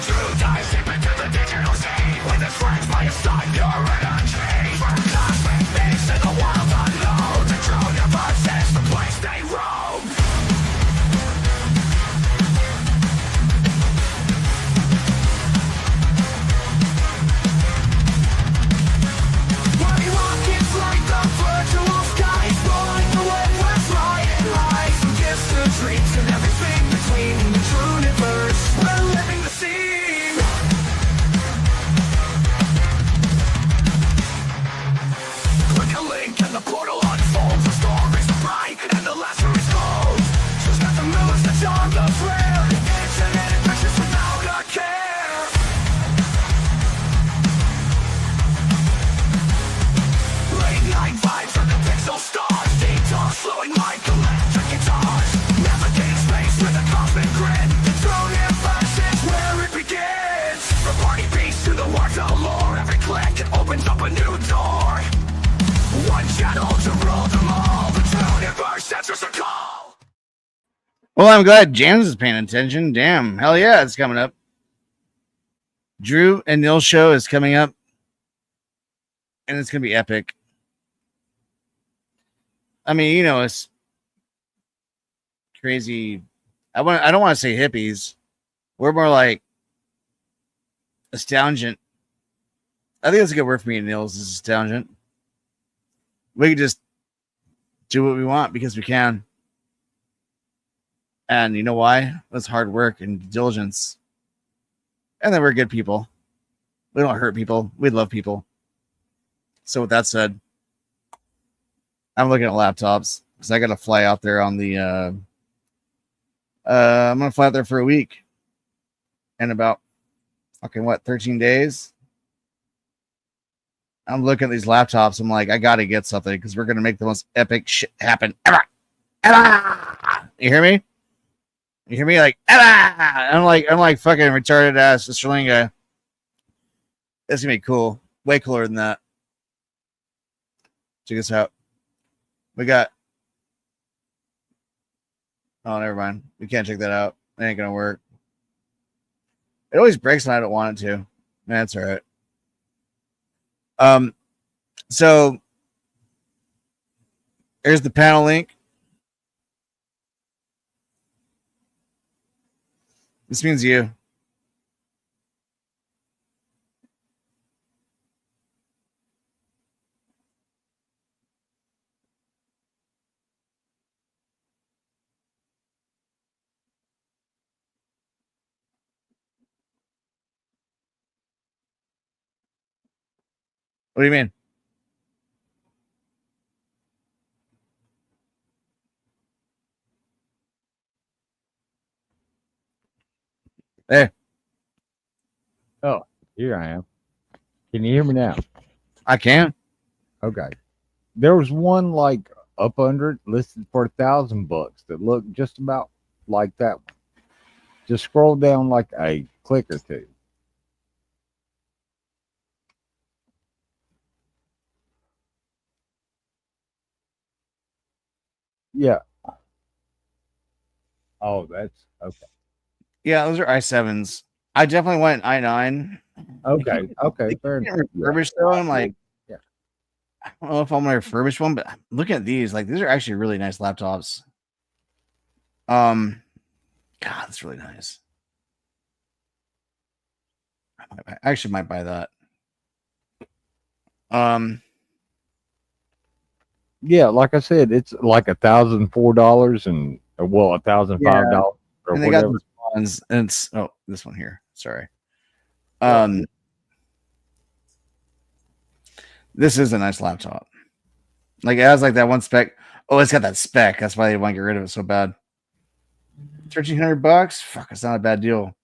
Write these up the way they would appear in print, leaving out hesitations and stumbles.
True dives deep into the digital sea. With his friends by his side, your energy. From cosmic beings to the wild unknown, the true universe is the place they roam. Body rockets like the virtual skies, blowing away with flying lights. From gifts to dreams and everything between the true universe. We're living the scene. Click a link and the portal unfolds. The story's bright and the Lazarus goes. Choose not the moves that charm the thrill. Infinite adventures without a care. Late night vibes from the pixel stars. Deep talks flowing like electric guitars. Navigate space with a cosmic grid. The true universe is where it begins. From party beats to the words of lore. Every click opens up a new door. One channel to rule them all. The true universe answers the call. Well, I'm glad James is paying attention. Damn, hell yeah, it's coming up. Drew and Nils show is coming up, and it's gonna be epic. I mean, you know, it's crazy. I don't want to say hippies. We're more like astoundent. I think that's a good word for me and Nils is astoundant. We can just do what we want because we can. And you know why? That's hard work and diligence. And then we're good people. We don't hurt people. We love people. So with that said, I'm looking at laptops because I got to fly out there on the. I'm gonna fly out there for a week, in about fucking 13 days. I'm looking at these laptops. I'm like, I got to get something because we're gonna make the most epic shit happen ever. Ever. You hear me? You hear me? Like, ever. I'm like fucking retarded ass Australian guy. It's gonna be cool. Way cooler than that. Check this out. We got. Oh, never mind. We can't check that out. It ain't gonna work. It always breaks when I don't want it to. That's all right. So here's the panel link. This means you. What do you mean? There. Oh, here I am. Can you hear me now? I can. Okay. There was one like up under it listed for $1,000 that looked just about like that one. Just scroll down like a click or two. Yeah. Oh, that's okay. Yeah, those are i7s. I definitely went i9. Okay. Okay. Fair enough. Refurbished though. I'm like, Yeah. I don't know if I'm gonna refurbish one, but look at these. Like, these are actually really nice laptops. God, that's really nice. I actually might buy that. Yeah, like I said, it's like $1,004 and well, $1,005 or and they whatever. got these ones, and it's this one here. Sorry. This is a nice laptop. Like, it has like that one spec. Oh, it's got that spec. That's why they want to get rid of it so bad. $1,300. Fuck, it's not a bad deal.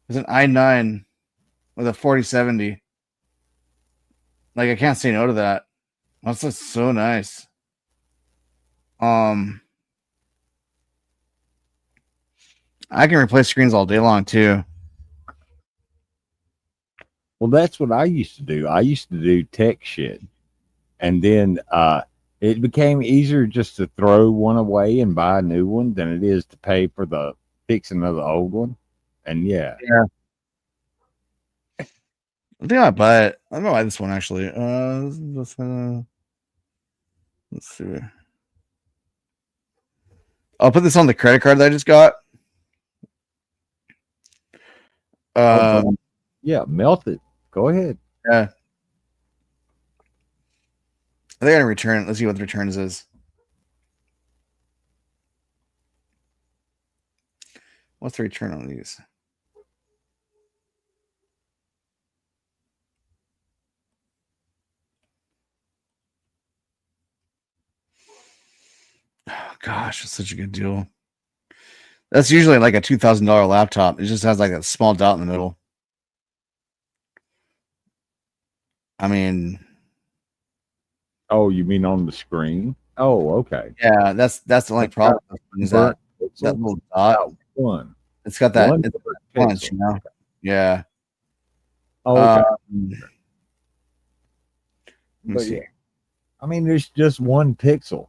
It's an i9 with a 4070. Like, I can't say no to that. That's just so nice. I can replace screens all day long too. Well, that's what I used to do. I used to do tech shit. And then It became easier just to throw one away and buy a new one than it is to pay for the fixing of the old one. And yeah, I think I might buy it. I'm gonna buy this one actually. Let's see. I'll put this on the credit card that I just got. yeah, melt it. Go ahead. Yeah. I think I gotta return. Let's see what the returns is. What's the return on these? Oh, gosh, it's such a good deal. That's usually like a $2,000 laptop. It just has like a small dot in the middle. I mean, Oh, you mean on the screen? Oh, okay. yeah, that's the only problem. Is that little dot? One. It's got that. One It's burnt punch, pixel. you know. Yeah. Oh, okay. Let me But see. yeah, I mean, there's just one pixel.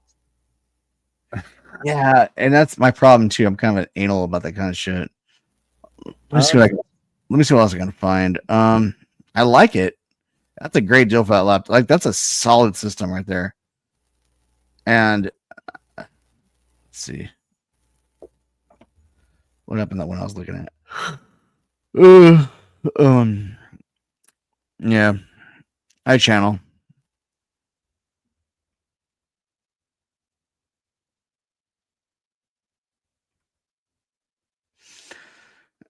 Yeah, and that's my problem too. I'm kind of anal about that kind of shit. Let me see what else I can find. I like it. That's a great deal for that laptop. Like that's a solid system right there. And let's see what happened that one I was looking at. Um, yeah, iChannel.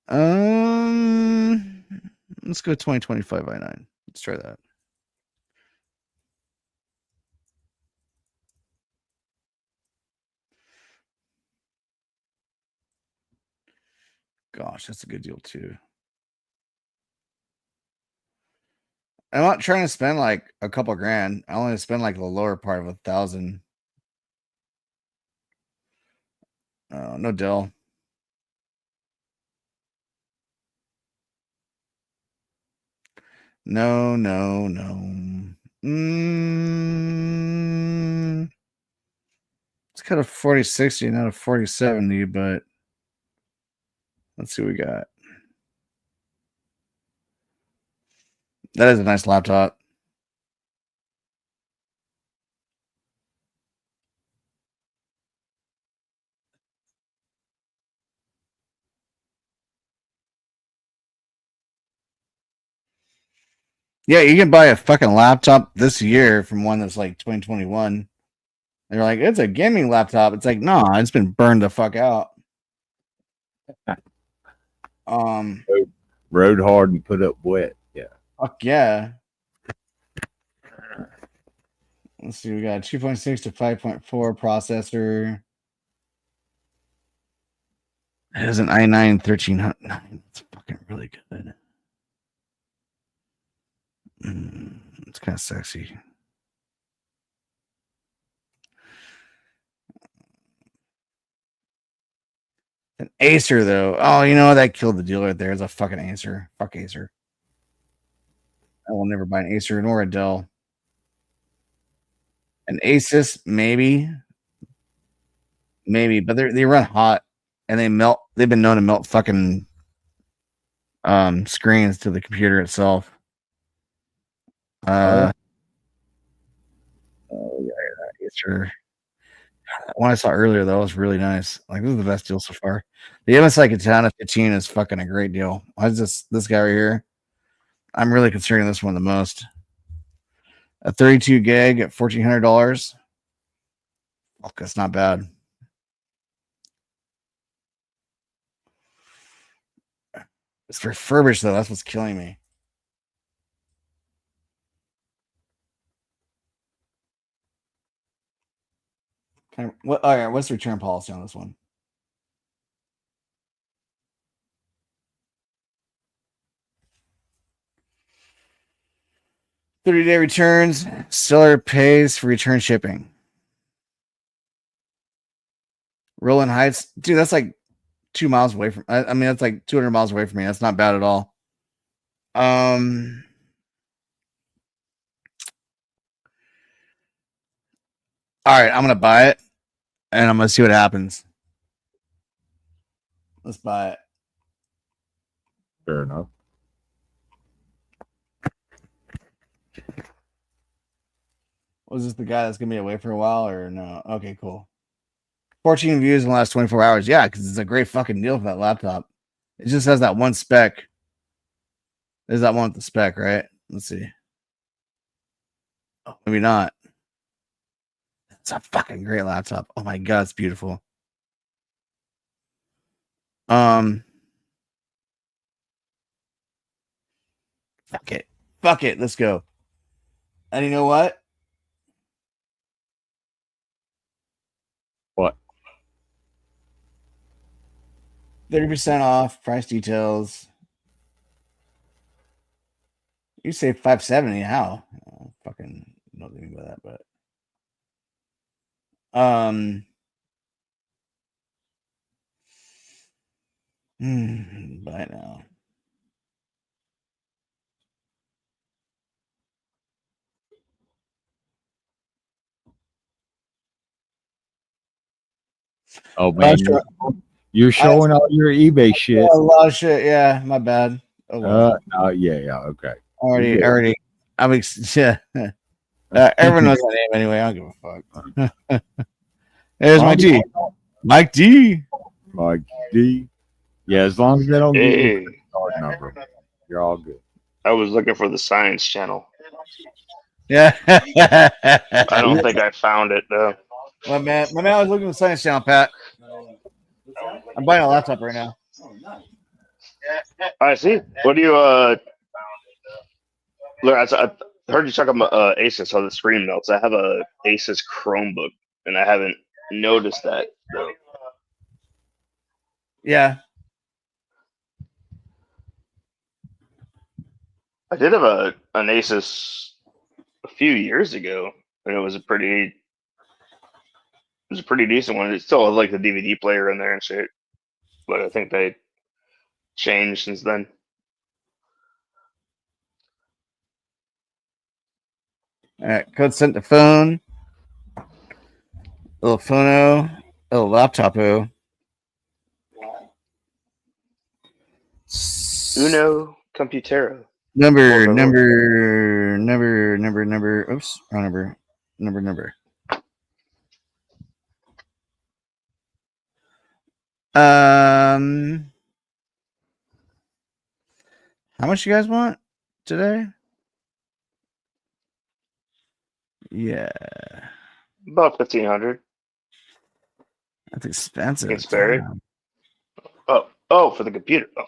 Um, let's go 2025 i9. Let's try that. Gosh, that's a good deal too. I'm not trying to spend like a couple grand. I only spend like the lower part of 1,000. No Dell. No, no, no. It's kind of 4060, not a 4070, but let's see what we got. That is a nice laptop. Yeah, you can buy a fucking laptop this year from one that's like 2021. They're like, it's a gaming laptop. It's like, no, it's been burned the fuck out. Um, Rode hard and put up wet. Yeah. fuck yeah. Let's see, we got 2.6 to 5.4 processor. It has an i9 1300. It's fucking really good. It's kind of sexy. An Acer though. Oh, you know that killed the deal right there. It's a fucking Acer. Fuck Acer. I will never buy an Acer nor a Dell. An Asus, maybe, but they run hot and they melt. They've been known to melt fucking screens to the computer itself. Oh yeah, Acer. One I saw earlier though was really nice. Like this is the best deal so far. The MSI Katana 15 is fucking a great deal. Why is this guy right here? I'm really considering this one the most. A 32 gig at $1,400. Fuck, that's not bad. It's refurbished though. That's what's killing me. All right, what's the return policy on this one? 30-day returns. Seller pays for return shipping. Rolling Heights, dude, that's like 2 miles away from. I mean, that's like 200 miles away from me. That's not bad at all. Um, All right, I'm gonna buy it, and I'm gonna see what happens. Let's buy it. Fair enough. Was this the guy that's gonna be away for a while, or no? Okay, cool. 14 views in the last 24 hours. Yeah, because it's a great fucking deal for that laptop. It just has that one spec. There's that one with the spec, right? Let's see. Oh, maybe not. It's a fucking great laptop. Oh my god, it's beautiful. Fuck it. Fuck it. Let's go. And you know what? What? 30% off. Price details. You say 570. How? Oh, fucking know what I mean by that, but buy now. Oh man, you're showing all your eBay shit. A lot of shit. Yeah, my bad. Oh well. Yeah, okay. Already. I'm yeah. Everyone knows my name anyway. I don't give a fuck. There's Mike D. Mike D. Mike D. Yeah, as long as they don't get Hey, your card number, you're all good. I was looking for the science channel. Yeah. I don't think I found it though. My man was looking at the science channel, Pat. I'm buying a laptop right now. I see. What do you look? I heard you talk about Asus. How the screen melts. I have a Asus Chromebook, and I haven't noticed that though. Yeah. I did have an Asus a few years ago, and it was a pretty decent one. It still has like the DVD player in there and shit, but I think they changed since then. All right. Code sent to phone. Little phono. Little laptopo. Uno Computero. Number. Oops, wrong number. How much you guys want today? Yeah, About 1,500. that's expensive. It's very. Oh, for the computer. Oh.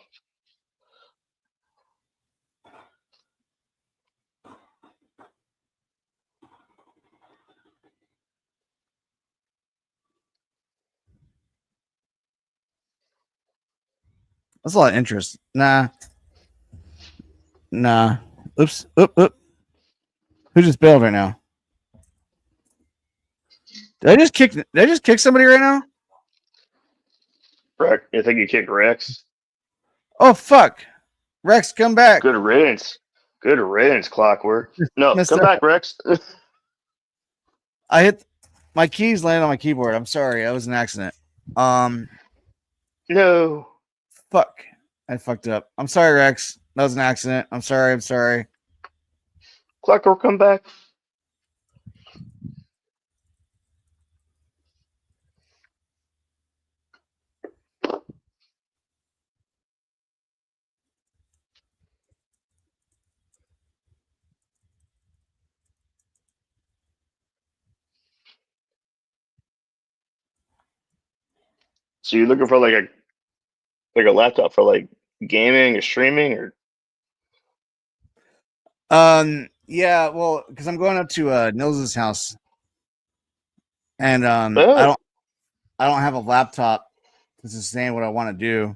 That's a lot of interest. Nah. Oops. Oop. Who just bailed right now? Did I just kick somebody right now? Rex, you think you kicked Rex? Oh fuck. Rex, come back. Good riddance. Good riddance, Clockwork. No, Messed come up. back, Rex. I hit my keys landed on my keyboard. I'm sorry. That was an accident. No. Fuck. I fucked up. I'm sorry, Rex. That was an accident. I'm sorry. Clockwork, come back. So you're looking for like a laptop for like gaming or streaming or Yeah, well, because I'm going up to Nils's house, and Oh. I don't have a laptop to sustain what I want to do.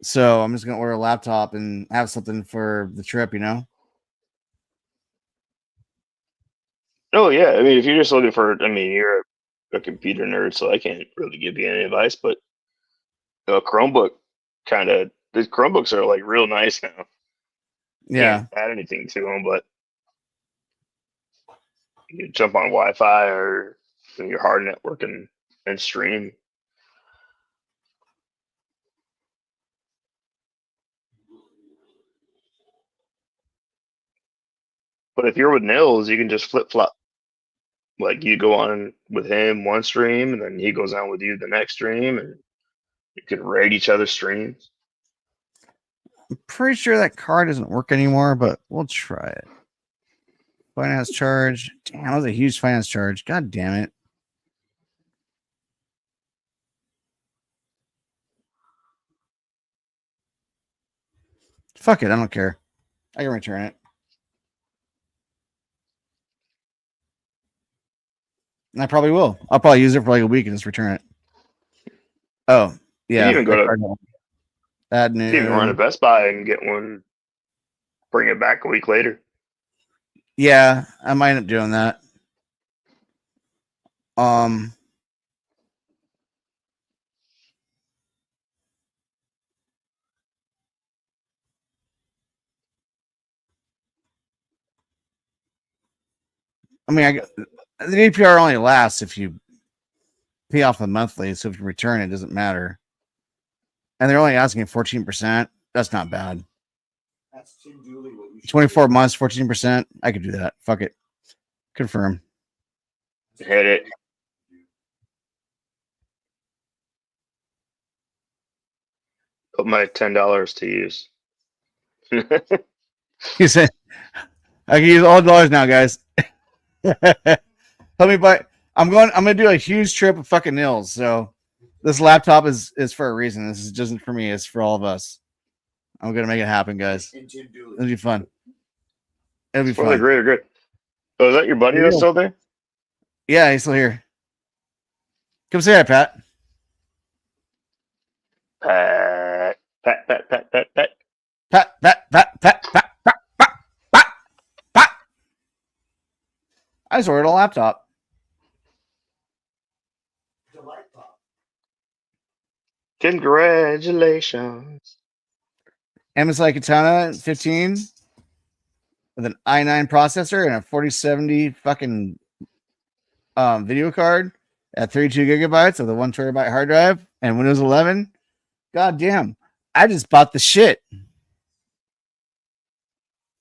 So I'm just gonna order a laptop and have something for the trip, you know? Oh yeah. I mean if you're just looking for you're a computer nerd, so I can't really give you any advice, but a Chromebook these Chromebooks are like real nice now. Yeah. Can't add anything to them, but you jump on Wi-Fi or your hard network and stream. But if you're with Nils, you can just flip flop. Like you go on with him one stream, and then he goes on with you the next stream, and you can raid each other's streams. I'm pretty sure that card doesn't work anymore, but we'll try it. Finance charge. Damn, that was a huge finance charge. God damn it. Fuck it, I don't care. I can return it. And I probably will. I'll probably use it for like a week and just return it. Oh, yeah. You can even go to that you can even run to Best Buy and get one. Bring it back a week later. Yeah, I might end up doing that. I mean, the APR only lasts if you pay off the monthly, so if you return it, doesn't matter. And they're only asking 14%. That's not bad. That's Tim Dooley. 24 months, 14%. I could do that. Fuck it. Confirm. Hit it. Put my $10 to use. He said, I can use all dollars now, guys. Help me buy. I'm gonna do a huge trip with fucking Nils. So this laptop is for a reason. This is just for me, it's for all of us. I'm gonna make it happen, guys. And Tim Dooley. It'll be fun. It'll be Well, they're fun. great or good. Oh, is that your buddy that's still there? Yeah, he's still here. Come say hi, Pat. Pat. Pat, Pat, Pat, Pat, Pat, Pat, Pat, Pat, Pat, Pat, Pat, Pat. I just ordered a laptop. The laptop. Congratulations. MSI Katana 15 with an i9 processor and a 4070 fucking video card at 32 gigabytes with a 1 terabyte hard drive and Windows 11. God damn. I just bought the shit.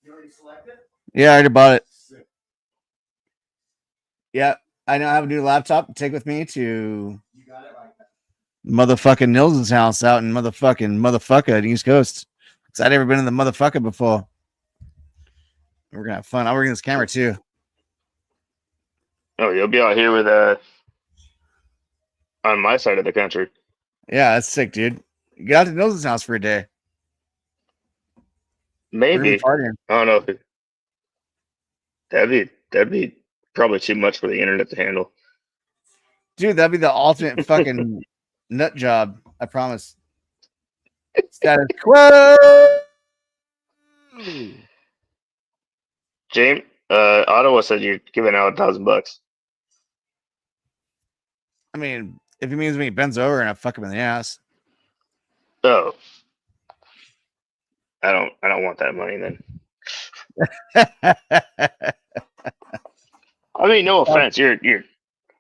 You already selected? Yeah, I already bought it. Sick. Yeah, I now have a new laptop to take with me to You got it right. motherfucking Nils' house out in motherfucker at East Coast. Because I'd never been in the motherfucker before. We're gonna have fun. I'm working this camera too. Oh, you'll be out here with on my side of the country. Yeah, that's sick, dude. Get out to Nils' house for a day. We're gonna be Maybe. partying. I don't know if that'd be probably too much for the internet to handle. Dude, that'd be the ultimate fucking nut job. I promise. Status quo. James, Ottawa said you're giving out $1,000. I mean, if he means when he bends over and I fuck him in the ass. Oh, I don't want that money then. I mean, no offense, you're a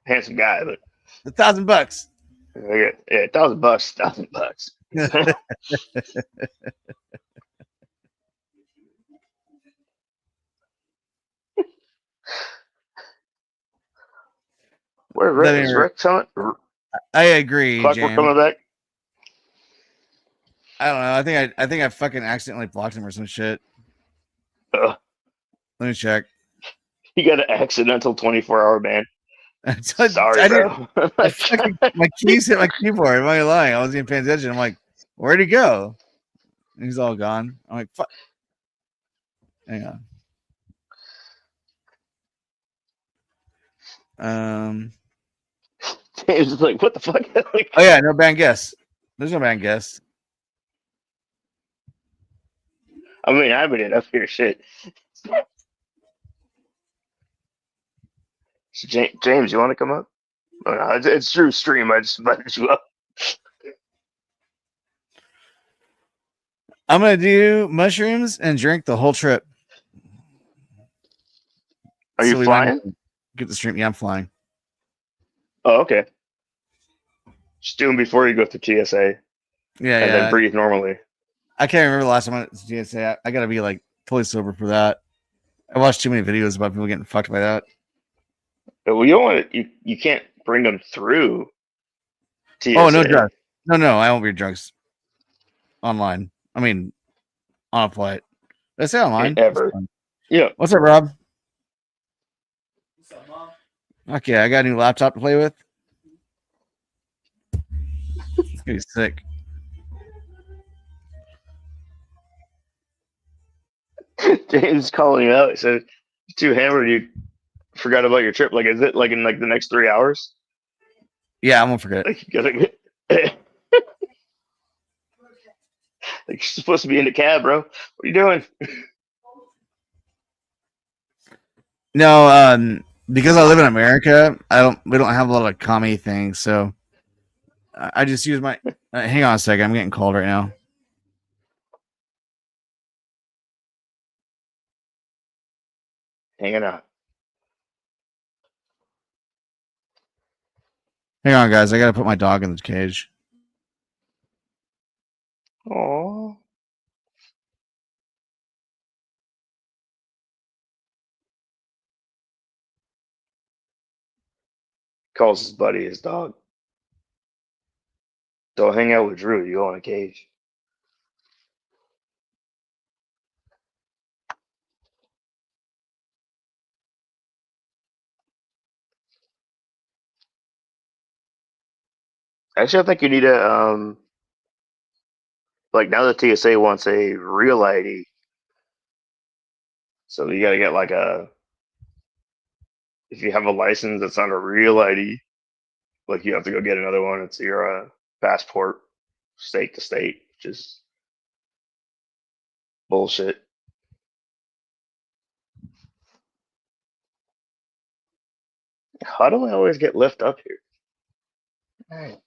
handsome guy, but $1,000. yeah, $1,000, $1,000. Where Rick is Rick coming? I agree, Clockwork James. coming back? I don't know. I think I fucking accidentally blocked him or some shit. Uh, Let me check. you got an accidental 24-hour ban. Sorry, I bro. my keys hit my keyboard. Am I lying? I wasn't even paying attention. I'm like, where'd he go? And he's all gone. I'm like, fuck. Hang on. James is like, what the fuck? Like, Oh yeah, no banned guess. There's no banned guess. I mean, I've been up here, shit. So, James, you want to come up? Oh, no, it's through stream. I just invited you up. I'm gonna do mushrooms and drink the whole trip. Are you we might flying? get the stream. Yeah, I'm flying. Oh, okay. Just do them before you go through TSA, Yeah, and then yeah. breathe normally. I can't remember the last time I went to GSA. I gotta be like totally sober for that. I watched too many videos about people getting fucked by that. But we don't want to, you can't bring them through Oh, no TSA drugs. No, I won't be drugs online. I mean, on a flight. Did I say online? ever. Yeah. What's up, Rob? What's up, Mom? Okay, I got a new laptop to play with. It's gonna be sick. James calling you out. He said, "You're too hammered. You forgot about your trip. Like, is it like in like the next 3 hours? Yeah, I'm gonna forget. Like, you gotta get, like you're supposed to be in the cab, bro. What are you doing? No, because I live in America, we don't have a lot of commie things, so I just use my. Hang on a second, I'm getting called right now. Hanging out. Hang on, guys, I gotta put my dog in the cage. Aww. Calls his buddy his dog. Don't hang out with Drew. You go in a cage. Actually, I think you need a like now the TSA wants a real ID, so you got to get like a if you have a license that's not a real ID, like you have to go get another one. It's your passport, state to state, which is bullshit. How do I always get left up here? Alright.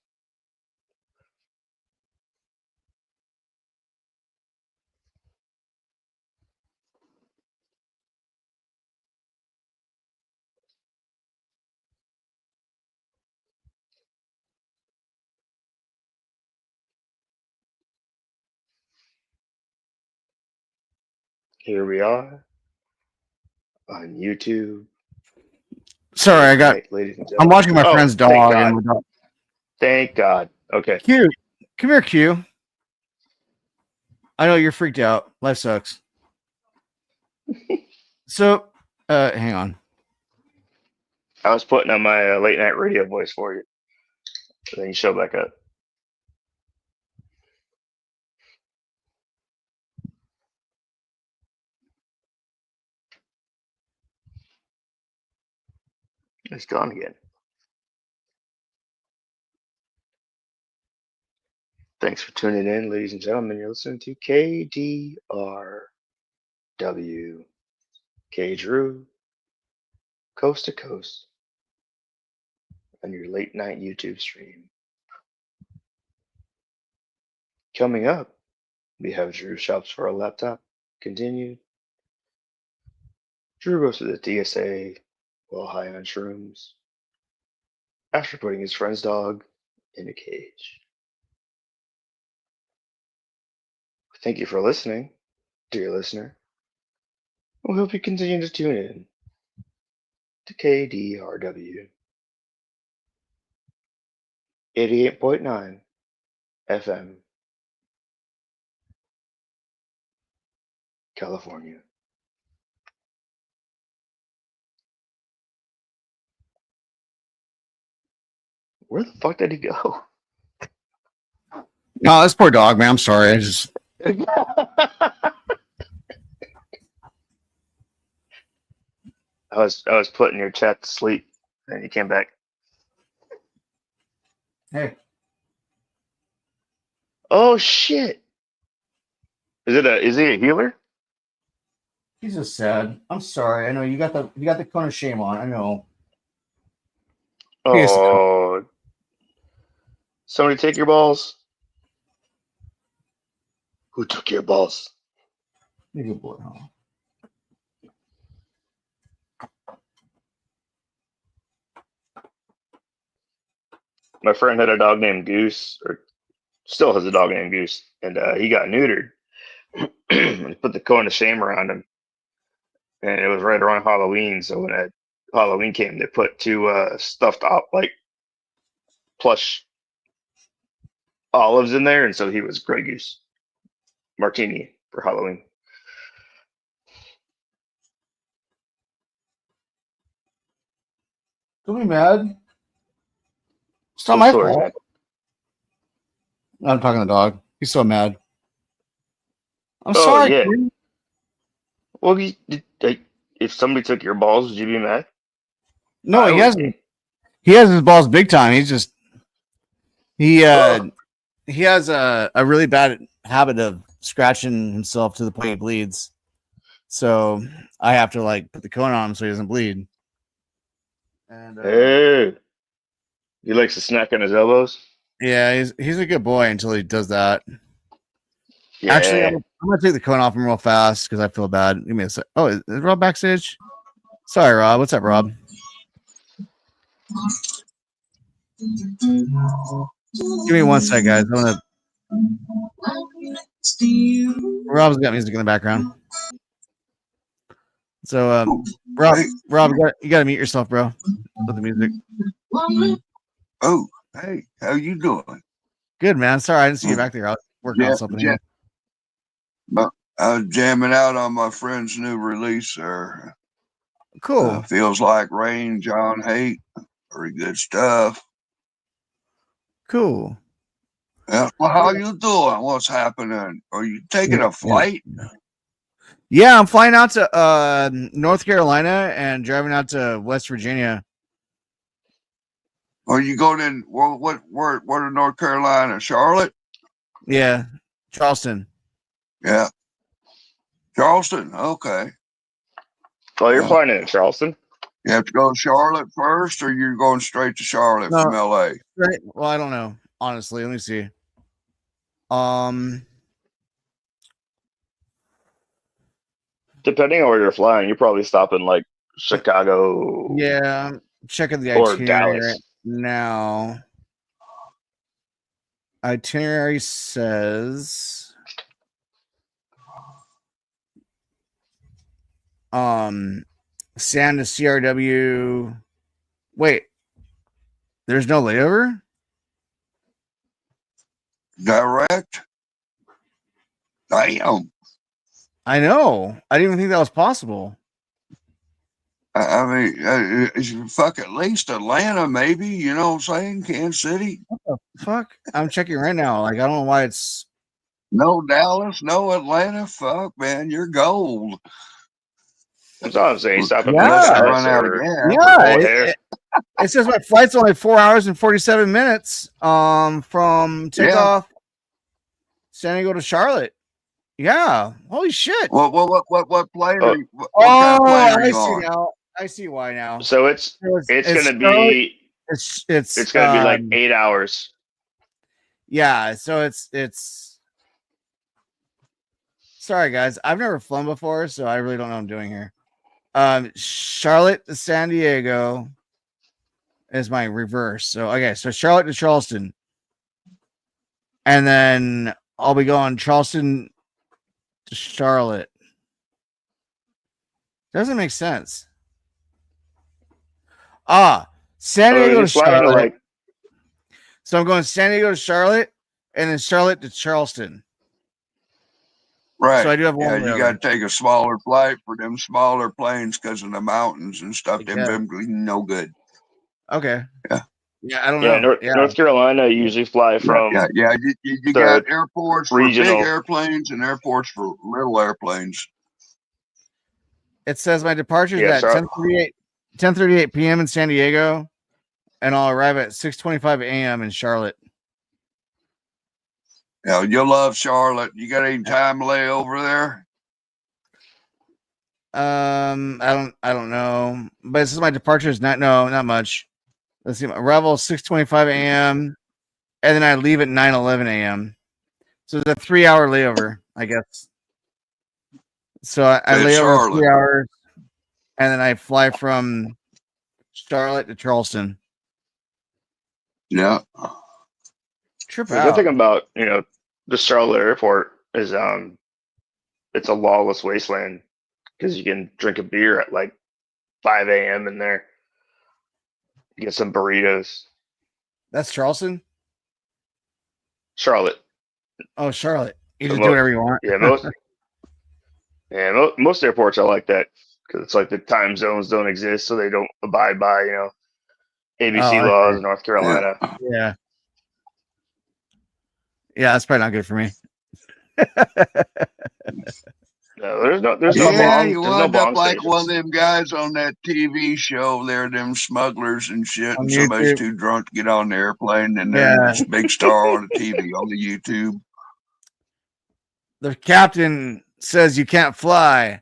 Here we are on YouTube. Sorry, Good night, ladies and I'm gentlemen. watching my Oh, friend's thank dog, God. and the dog. Thank God. Okay. Q, come here, Q. I know you're freaked out. Life sucks. So, hang on. I was putting on my late night radio voice for you. Then you show back up. It's gone again. Thanks for tuning in, ladies and gentlemen. You're listening to KDRW, K Drew, coast to coast, on your late night YouTube stream. Coming up, we have Drew shops for a laptop. Continued. Drew goes to the TSA while high on shrooms after putting his friend's dog in a cage. Thank you for listening, dear listener. We hope you continue to tune in to KDRW 88.9 FM, California. Where the fuck did he go? No, this poor dog, man. I'm sorry. I was putting your chat to sleep, and you came back. Hey, Oh shit! Is he a healer? he's just sad. I'm sorry. I know you got the cone of shame on. I know. He has to cry. Oh, somebody take your balls. Who took your balls? You're a good boy, huh? my friend had a dog named Goose, or still has a dog named Goose, and he got neutered. And put the cone of shame around him, and it was right around Halloween. So when Halloween came, they put two stuffed like plush olives in there, and so he was Grey Goose Martini for Halloween. Don't be mad. It's not Cool my stories, fault. man. I'm talking to the dog. He's so mad. I'm Oh sorry. yeah. Kid. Well, if somebody took your balls, would you be mad? No, I he would hasn't. be. He has his balls big time. He's just he Ugh. he has a really bad habit of scratching himself to the point he bleeds. So I have to like put the cone on him so he doesn't bleed. And Hey, he likes to snack on his elbows. yeah, he's a good boy until he does that. Yeah. Actually, I'm gonna take the cone off him real fast because I feel bad. Give me a sec. Oh, is Rob backstage? Sorry, Rob. What's up, Rob? Give me 1 sec, guys. Rob's got music in the background. So, Rob, Hey. Rob, you got to mute yourself, bro, with the music. Oh, hey, how you doing? Good, man. Sorry, I didn't see you back there. I was working on something here. I was jamming out on my friend's new release there. Cool. Feels Like Rain, John Haidt. Pretty good stuff. Cool. Yeah. Well, how you doing? What's happening? Are you taking a flight? Yeah, I'm flying out to North Carolina and driving out to West Virginia. Are you going in? Well, where to North Carolina? Charlotte? Yeah, Charleston. Yeah. Charleston. Okay. Oh, you're Yeah. flying in Charleston? You have to go to Charlotte first, or you're going straight to Charlotte No. from LA? Right. Well, I don't know. Honestly, let me see. Depending on where you're flying, you're probably stopping like Chicago Yeah, I'm checking the or itinerary Dallas. right now. Itinerary says San to CRW. Wait, there's no layover? Direct? Damn. I know. I didn't even think that was possible. I mean, fuck, at least Atlanta, maybe, you know what I'm saying? Kansas City. What the fuck? I'm checking right now. Like, I don't know why it's. No Dallas, no Atlanta. Fuck, man, you're gold. That's all I'm saying. Stop at Unless you Dallas run out of or gas. Yeah, O'Hare. it says my flight's only 4 hours and 47 minutes from takeoff San Diego to Charlotte. Yeah. Holy shit. What plane Oh. are you? What kind of plane are I you see on? now. I see why now. So it's gonna be it's gonna be like 8 hours. Yeah, so it's sorry guys. I've never flown before, so I really don't know what I'm doing here. Charlotte to San Diego is my reverse. So okay, so Charlotte to Charleston. And then I'll be going Charleston to Charlotte. Doesn't make sense. San Diego to Charlotte. So I'm going San Diego to Charlotte and then Charlotte to Charleston. Right. So I do have one. Yeah, you got to take a smaller flight for them smaller planes because of the mountains and stuff. Yeah. Them no good. Okay. Yeah. Yeah, I don't know. North Carolina usually fly from. Yeah. You got airports regional. for big airplanes and airports for little airplanes. It says my departure is at 10:38 p.m. in San Diego, and I'll arrive at 6:25 a.m. in Charlotte. Yeah, you'll love Charlotte. You got any time layover there? I don't know, but this is my departure is not much. Let's see, my arrival 6:25 a.m. and then I leave at 9:11 a.m. So it's a 3-hour layover, I guess. So I lay over 3 hours, and then I fly from Charlotte to Charleston. Yeah. Trip The good thing out. about the Charlotte airport is it's a lawless wasteland because you can drink a beer at like 5 a.m. in there, get some burritos. That's Charleston. Charlotte. Oh, Charlotte. You So just do whatever you want. yeah, most airports are like that because it's like the time zones don't exist, so they don't abide by Oh, ABC I laws see. in North Yeah. Carolina. Yeah. Yeah, that's probably not good for me. No, there's That's no my bad. Yeah, bong you there's no wind up bong like one of stations. them guys on that TV show there, them smugglers and shit, On and somebody's YouTube. too drunk to get on the airplane, and they're Yeah. this big star on the TV on the YouTube. The captain says you can't fly.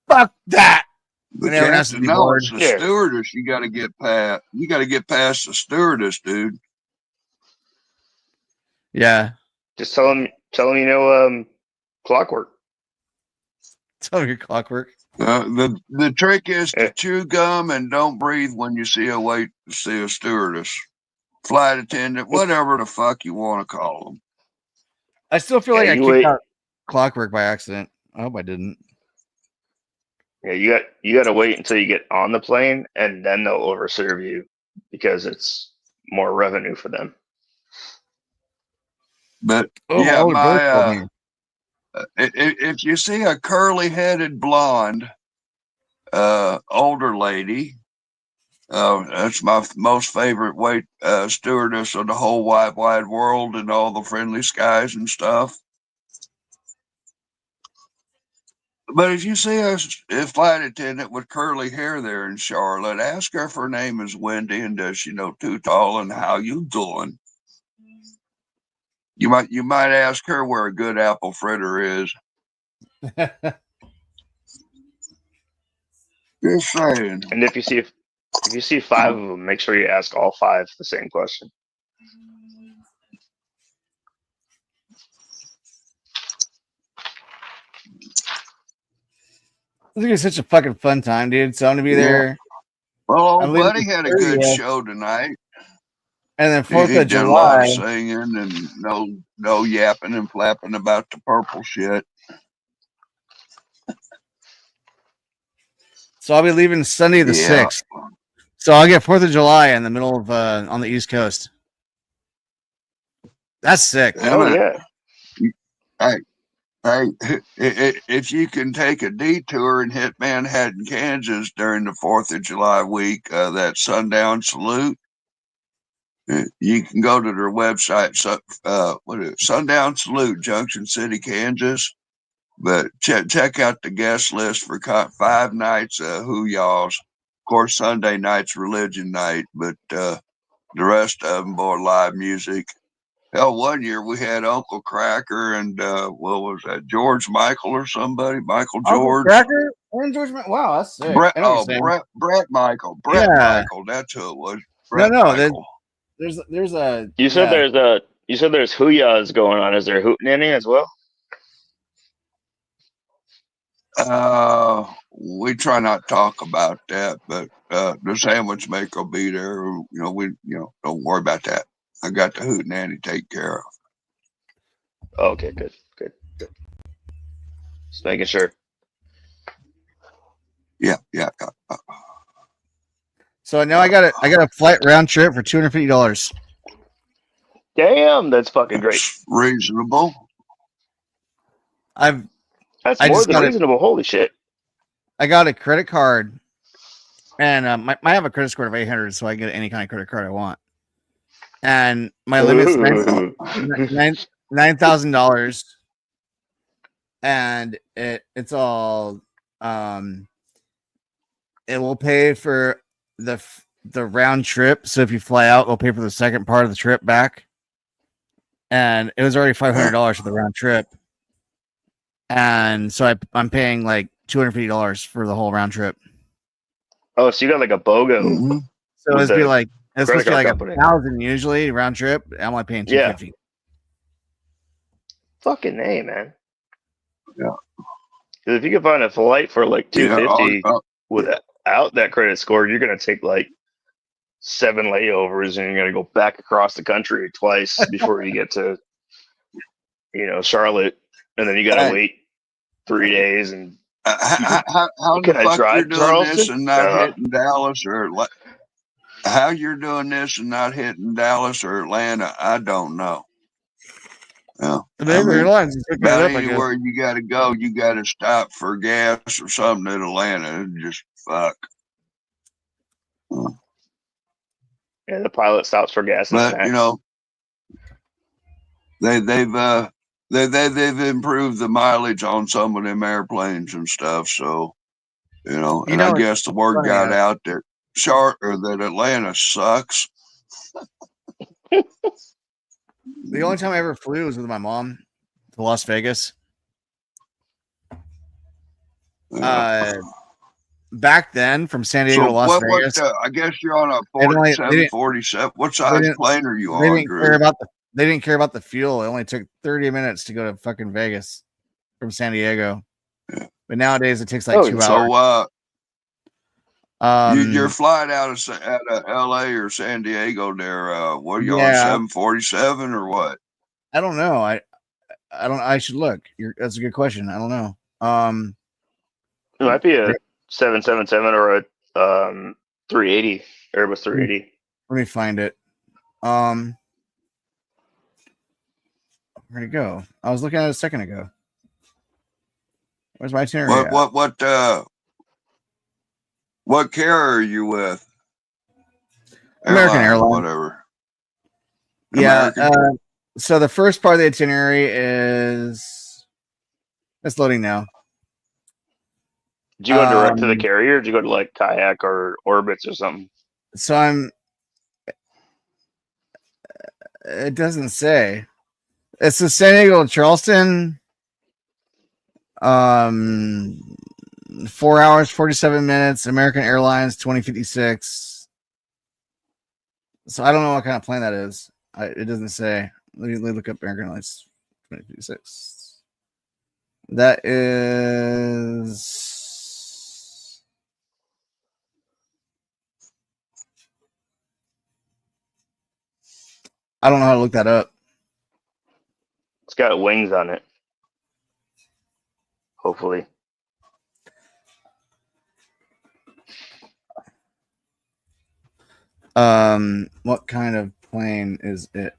Fuck that. The And everyone has to captain, be no, bored. it's the Yeah, stewardess. You got to get past. You got to get past the stewardess, dude. Yeah. just tell them clockwork. Tell me your clockwork. The trick is to Yeah. chew gum and don't breathe when you see a stewardess, flight attendant, whatever the fuck you want to call them. I still feel Yeah, like I you kicked wait. out clockwork by accident. I hope I didn't. Yeah, you got to wait until you get on the plane, and then they'll overserve you because it's more revenue for them. But Oh, my yeah, older brother told me. if you see a curly-headed blonde older lady, that's my most favorite stewardess of the whole wide world and all the friendly skies and stuff. But if you see a flight attendant with curly hair there in Charlotte, ask her if her name is Wendy and does she know Too Tall and how you doing. You might ask her where a good apple fritter is. Just saying. And if you see five of them, make sure you ask all five the same question. This is gonna be such a fucking fun time, dude. So I'm gonna be there. Well, I'm old leaving buddy the had a good 30th, show tonight. and then He 4th of did a lot July. of singing and no yapping and flapping about the purple shit. So I'll be leaving Sunday the Yeah. 6th. So I'll get 4th of July in the middle of on the East Coast. That's sick. Oh yeah. Hey, if you can take a detour and hit Manhattan, Kansas during the 4th of July week, that sundown salute, you can go to their website, what is it? Sundown Salute, Junction City, Kansas. But check out the guest list for 5 nights Hoo-Yaws. Of course, Sunday night's religion night, but the rest of them, boy, live music. Hell, one year we had Uncle Cracker and what was that, George Michael or somebody? Michael Uncle George. Cracker and George. Wow, that's sick. Brett. I know what you're Oh, saying. Brett Michael. Brett Yeah. Michael. That's who it was. No, Brett no. Michael. There's a. You said Yeah. there's Hoo-Yahs going on. Is there hootenanny as well? We try not to talk about that, but the sandwich maker will be there. Don't worry about that. I got the hootenanny taken care of. Oh, okay, good. Just making sure. Yeah. So now I got a flight round trip for $250. Damn, that's fucking great. It's reasonable. That's That's I more just than got it. reasonable. Holy shit. I got a credit card, and I have a credit score of 800, so I can get any kind of credit card I want. And my limit's Ooh. $9,000, and it's all it will pay for the round trip. So if you fly out, it'll pay for the second part of the trip back. And it was already $500 for the round trip, and so I'm paying like $250 for the whole round trip. Oh, so you got like a BOGO. Mm-hmm. So With it's be the like it's supposed to be credit like card company. 1,000 usually round trip. I'm only paying Yeah. $250. Fucking A, man. Yeah. 'Cause if you can find a flight for like $250 Yeah. without that credit score, you're gonna take like 7 layovers, and you're gonna go back across the country twice before you get to, Charlotte, and then you gotta Hey, wait 3 days. And how the can I fuck you're drive doing this Charleston? and not hitting Dallas how you're doing this and not hitting Dallas or Atlanta? I don't know. Yeah, The I mean, airlines just picked that about up, I guess. anywhere you got to go, you got to stop for gas or something at Atlanta. Just fuck. Yeah, the pilot stops for gas and But snacks. they've improved the mileage on some of them airplanes and stuff. So and I It's guess the word funny, got out that that Atlanta sucks. the only time I ever flew was with my mom to Las Vegas. Back then, from San Diego to Las Vegas, I guess you're on a they didn't- 747. What size plane are you they on, didn't Drew? care about they didn't care about the fuel. It only took 30 minutes to go to fucking Vegas from San Diego. But nowadays it takes like 2 hours. So your flight out of LA or San Diego there, what are you on, 747 or what? I don't know. I don't. I should look. That's a good question. I don't know. It might be a 777 or a 380, Airbus 380. Let me find it. Where'd it go? I was looking at it a second ago. Where's my itinerary? What carrier are you with? American Airlines. Whatever. Yeah. So the first part of the itinerary is it's loading now. Did you go direct to the carrier? Or did you go to like Kayak or Orbitz or something? So it doesn't say. It's the San Diego to Charleston. 4 hours, 47 minutes. American Airlines 2056. So I don't know what kind of plane that is. It doesn't say. Let me look up American Airlines 2056. That is. I don't know how to look that up. It's got wings on it. Hopefully. What kind of plane is it?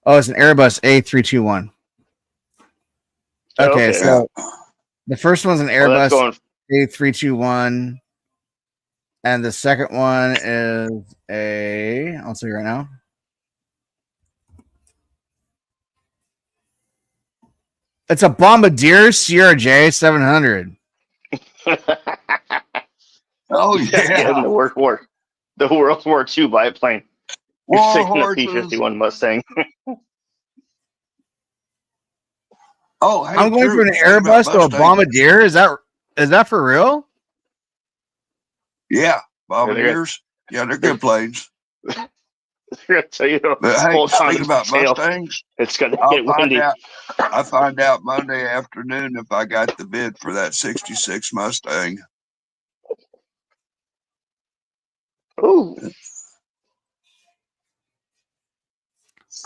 Oh, it's an Airbus A321. Okay, so the first one's an Airbus A321, and the second one is I'll tell you right now. It's a Bombardier Sierra J 700. Oh yeah, the World War II biplane. You're taking a P-51 Mustang. Oh, hey, I'm going from an Airbus to a Bombardier. Is that for real? Yeah, Bombardiers. Yeah, they're good planes. They're gonna tell you to hold on to about Mustangs. It's gonna get windy. I find out Monday afternoon if I got the bid for that '66 Mustang. Ooh.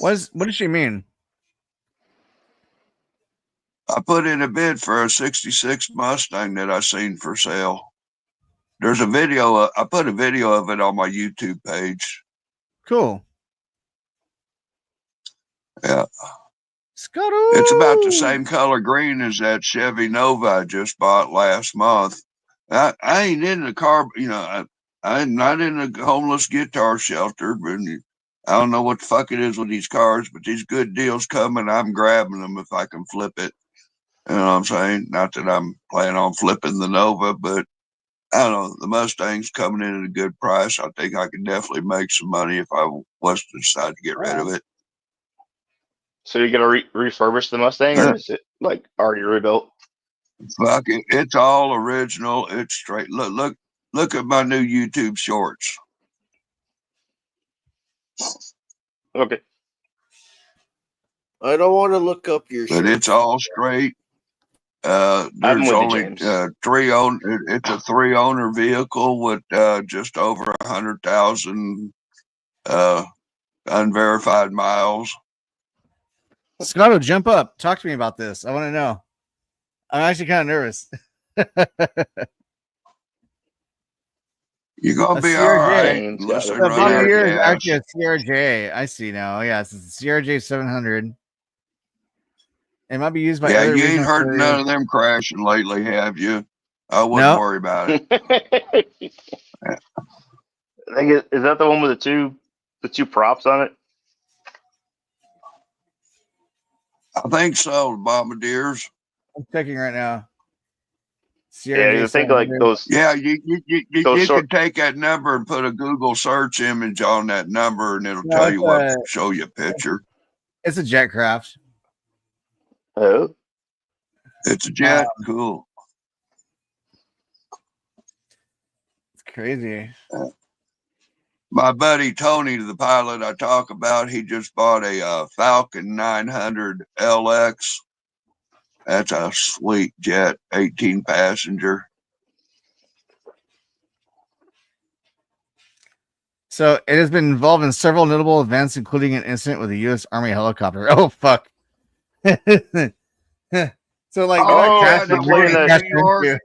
What does she mean? I put in a bid for a '66 Mustang that I seen for sale. There's a video. I put a video of it on my YouTube page. Cool. Yeah. Scuttle. It's about the same color green as that Chevy Nova I just bought last month. I ain't in the car, I'm not in a homeless guitar shelter, but I don't know what the fuck it is with these cars, but these good deals coming, I'm grabbing them if I can flip it. You know what I'm saying? Not that I'm planning on flipping the Nova, but I don't know. The Mustang's coming in at a good price. I think I could definitely make some money if I was to decide to get rid of it. So you're gonna refurbish the Mustang, or is it like already rebuilt? Fuck it, it's all original. It's straight. Look at my new YouTube shorts. Okay. I don't want to look up your. But it's all straight. I'm There's with you, only James. It's a 3-owner vehicle with just over 100,000 unverified miles. Scotto, jump up. Talk to me about this. I want to know. I'm actually kind of nervous. You're gonna A be all CRJ. right James unless got they a The run out beard. of Bombardier is gas. actually a CRJ. I see now. Yeah, it's a CRJ 700. It might be used by Yeah, other you ain't regional heard carriers. none of them crashing lately, have you? I wouldn't No, worry about it. I think is that the one with the two props on it? I think so, bombardiers. I'm checking right now. Yeah, CRJ I think like 700. Yeah, those you short. can take that number and put a Google search image on that number, and it'll No, tell you what, show you a picture. it's a jet craft. Oh, It's a jet. Cool. It's crazy. My buddy Tony, the pilot I talk about, he just bought a Falcon 900 LX. That's a sweet jet, 18 passenger. So it has been involved in several notable events, including an incident with a U.S. Army helicopter. Oh fuck! So like you're not Oh, yeah, crashing, that you're one getting in crashed New York. into.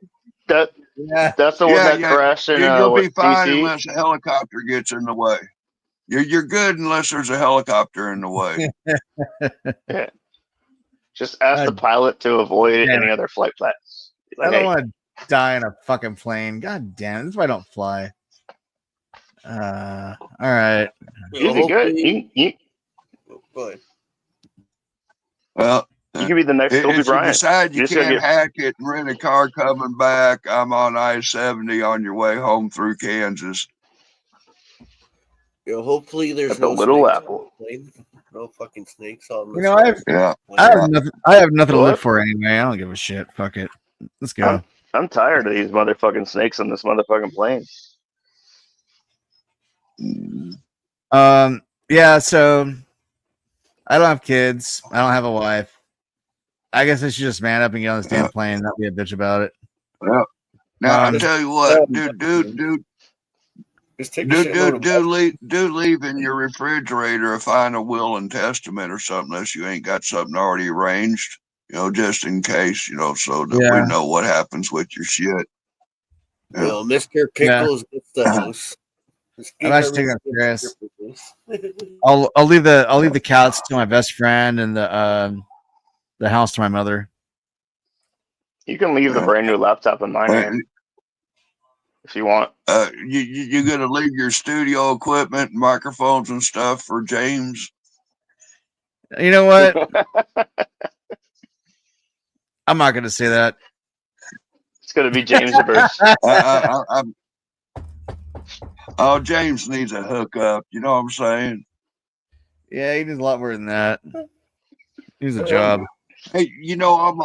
that Yeah, that's the one Yeah, that crashed in you'll be what, fine DC? unless a helicopter gets in the way. You're good unless there's a helicopter in the way. Yeah. Just ask Uh, the pilot to avoid damn any other flight plans. I Like, don't hey, want to die in a fucking plane. God damn, this is why I don't fly. All right. you did good. You Go ahead. Well, you can be the next Kobe if you Bryant. decide You you just gotta can't get hack it and rent a car coming back, I'm on I-70 on your way home through Kansas. Yo, hopefully there's at the no Little snakes Apple. on the plane. No fucking snakes on You this. know, Yeah. I have nothing to live What? for anyway. I don't give a shit. Fuck it. Let's go. I'm tired of these motherfucking snakes on this motherfucking plane. Yeah. So I don't have kids. I don't have a wife. I guess I should just man up and get on this damn plane and not be a bitch about it. Well, now I tell you what, Just take a shitload of do leave in your refrigerator a final will and testament or something, unless you ain't got something already arranged. Just in case, so that we know what happens with your shit. Mr. Pickles gets the house. I'm actually taking a serious. I'll leave the couch to my best friend and the house to my mother. You can leave the brand new laptop in my name if you want. You gonna leave your studio equipment, microphones and stuff for James? You know what? I'm not gonna say that. It's gonna be James verse. Oh, James needs a hookup. You know what I'm saying? Yeah, he needs a lot more than that. He needs a job. Hey, on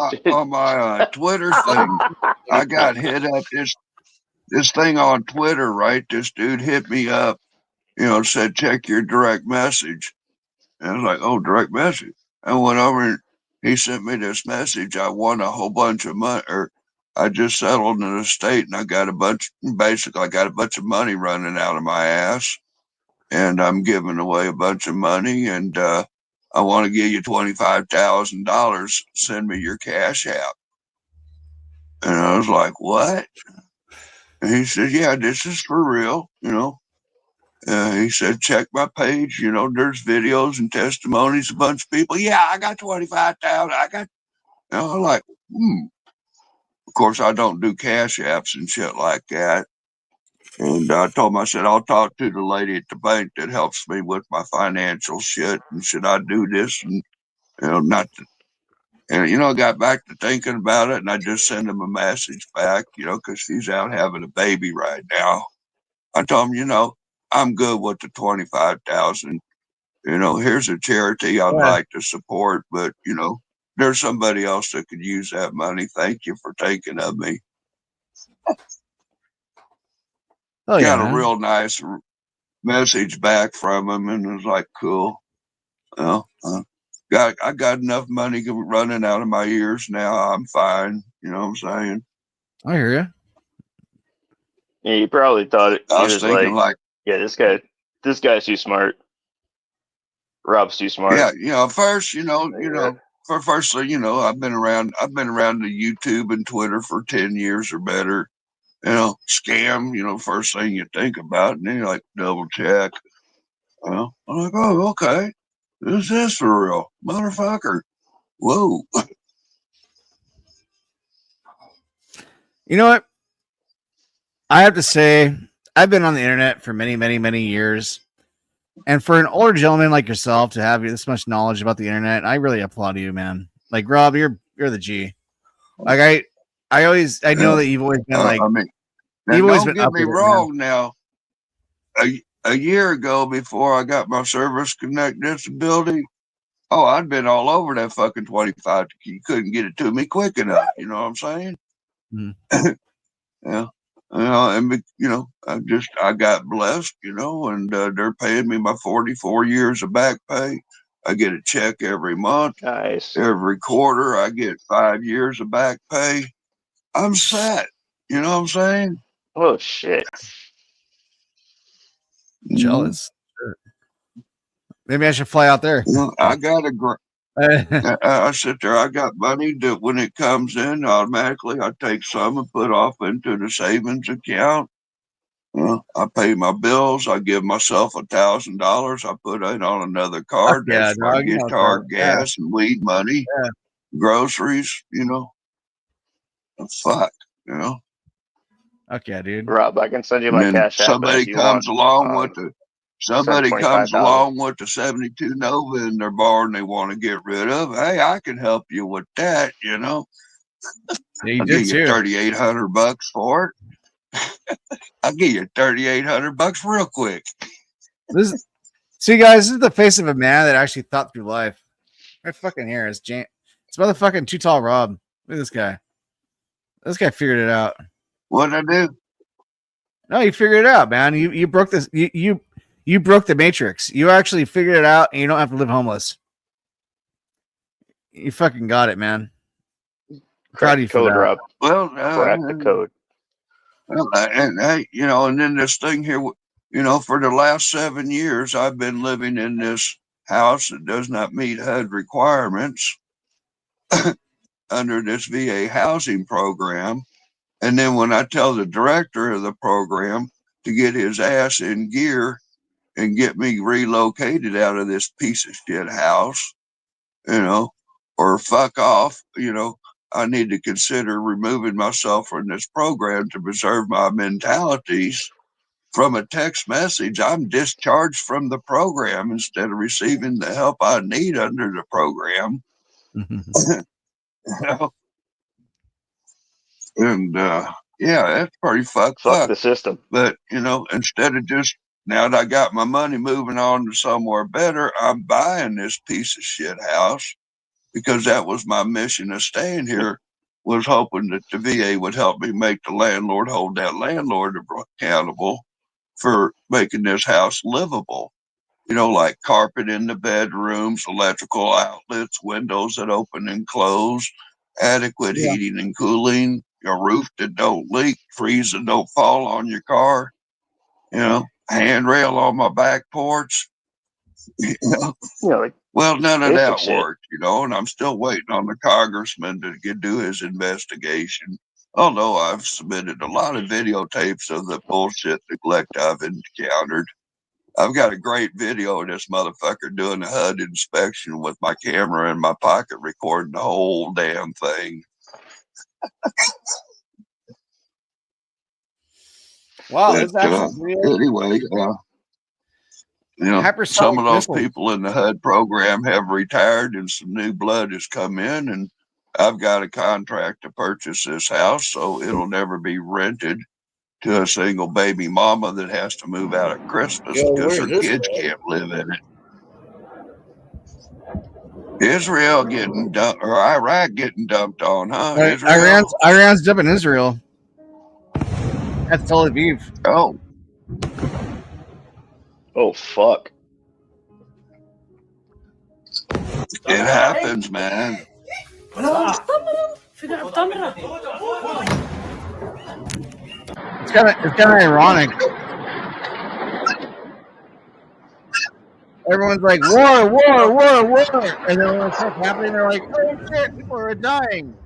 my Twitter thing, I got hit up this thing on Twitter, right? This dude hit me up, said check your direct message. And I was like, oh, direct message. I went over and he sent me this message. I won a whole bunch of money, or I just settled an estate, and I got a bunch of money running out of my ass, and I'm giving away a bunch of money, and I want to give you $25,000. Send me your Cash App. And I was like, what? And he said, yeah, this is for real, he said, check my page. There's videos and testimonies, a bunch of people. Yeah, I got 25,000. I'm like, Of course, I don't do Cash Apps and shit like that. And I told him, I said, I'll talk to the lady at the bank that helps me with my financial shit. And should I do this? And, not to, and, I got back to thinking about it, and I just sent him a message back, because he's out having a baby right now. I told him, I'm good with the 25,000. Here's a charity I'd like to support, but there's somebody else that could use that money. Thank you for taking of me. Got a real nice message back from him, and it was like, cool. I got enough money running out of my ears now. I'm fine. You know what I'm saying? I hear you. Yeah, you probably thought it. I He was was thinking like, like, yeah, this guy's too smart. Rob's too smart. yeah, first, Yeah. for first, I've been around the YouTube and Twitter for 10 years or better. Scam, first thing you think about, and then you like double check. I'm like, oh, okay. This is for real, motherfucker. Whoa. You know what? I have to say, I've been on the internet for many, many, many years. And for an older gentleman like yourself to have this much knowledge about the internet, I really applaud you, man. Like Rob, you're the G. Like I know that you've always been like I mean, now you've always don't been get up me with it, man. wrong. Now, a year ago, before I got my service connect disability, oh, I'd been all over that fucking 25. You couldn't get it to me quick enough. You know what I'm saying? Mhm. Yeah. I got blessed, and they're paying me my 44 years of back pay. I get a check every month. Nice. Every quarter, I get 5 years of back pay. I'm set. You know what I'm saying? Oh shit. Mhm. Jealous. Sure. Maybe I should fly out there. I got I sit there. I got money that when it comes in, automatically I take some and put off into the savings account. I pay my bills. I give myself $1,000. I put it on another card. Yeah, That's my dog. You know what's guitar, up. Yeah. gas, and weed money, Yeah. groceries. Fuck. Okay, dude. Rob, I can send you And my then cash app if you want. Send somebody comes 25,000. along with the 72 Nova in their bar and they want to get rid of. Hey, I can help you with that. Yeah, you I'll did give you too. $3,800 for it. I'll give you $3,800 real quick. See, guys, this is the face of a man that actually thought through life. Right fucking here is James. It's motherfucking Too Tall Rob. Look at this guy. This guy figured it out. What'd I do? No, you figured it out, man. You broke this. You broke the matrix. You actually figured it out, and you don't have to live homeless. You fucking got it, man. Proud of you for Code, that. Rob. Well, Crack the code. and then this thing here, for the last 7 years, I've been living in this house that does not meet HUD requirements under this VA housing program. And then when I tell the director of the program to get his ass in gear and get me relocated out of this piece of shit house, or fuck off, I need to consider removing myself from this program to preserve my mentalities. From a text message, I'm discharged from the program instead of receiving the help I need under the program. And that's pretty fucked Fuck up. the system. But instead of just now that I got my money moving on to somewhere better, I'm buying this piece of shit house because that was my mission of staying here, was hoping that the VA would help me make the landlord hold that landlord accountable for making this house livable. Like carpet in the bedrooms, electrical outlets, windows that open and close, adequate heating and cooling, a roof that don't leak, trees that don't fall on your car, handrail on my back porch. Like Well, none of basic that shit. worked, and I'm still waiting on the congressman to do his investigation. Although I've submitted a lot of videotapes of the bullshit neglect I've encountered. I've got a great video of this motherfucker doing a HUD inspection with my camera in my pocket, recording the whole damn thing. Wow, But, this actually anyway, some of those people in the HUD program have retired and some new blood has come in, and I've got a contract to purchase this house, so it'll never be rented to a single baby mama that has to move out at Christmas Yo, because her where's this kids from? can't live in it. Israel getting dumped, or Iraq getting dumped on, huh? Israel? Iran's dumping Israel. That's Tel Aviv. Oh, Oh fuck. It happens, man. It's kind of ironic. Everyone's like, war, war, war, war. And then when it starts happening, they're like, oh shit, people are dying.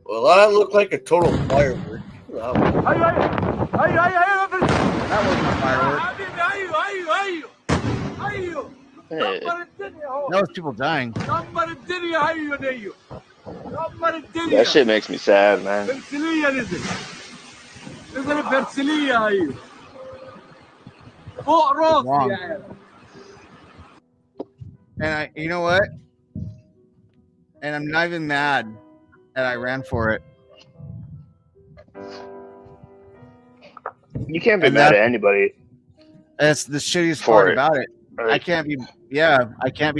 Well, I look like a total firework. That wasn't a firework. Hey, That was people dying. that shit makes me sad, man. Wrong. And you know what? And I'm not even mad that I ran for it. You can't be And mad that- at anybody. That's the shittiest For part it. about it. Right? I can't be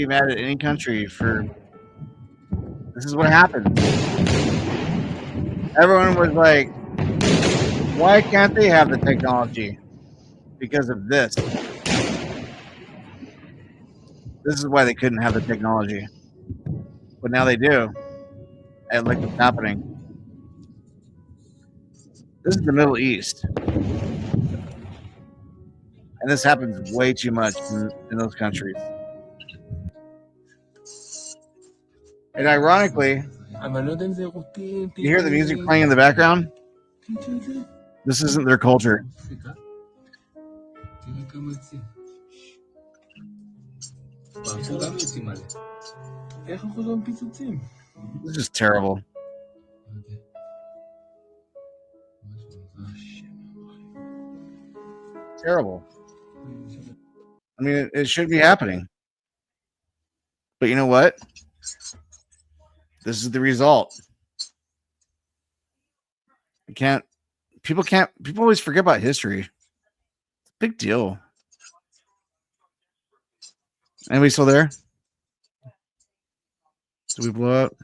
mad at any country for this is what happened. Everyone was like, why can't they have the technology? Because of this. This is why they couldn't have the technology. But now they do. And look what's happening. This is the Middle East. And this happens way too much in those countries. And ironically, you hear the music playing in the background? This isn't their culture. This is terrible. Terrible. I mean, it should be happening. But you know what? This is the result. People always forget about history. It's a big deal. Anybody still there? Did we blow up?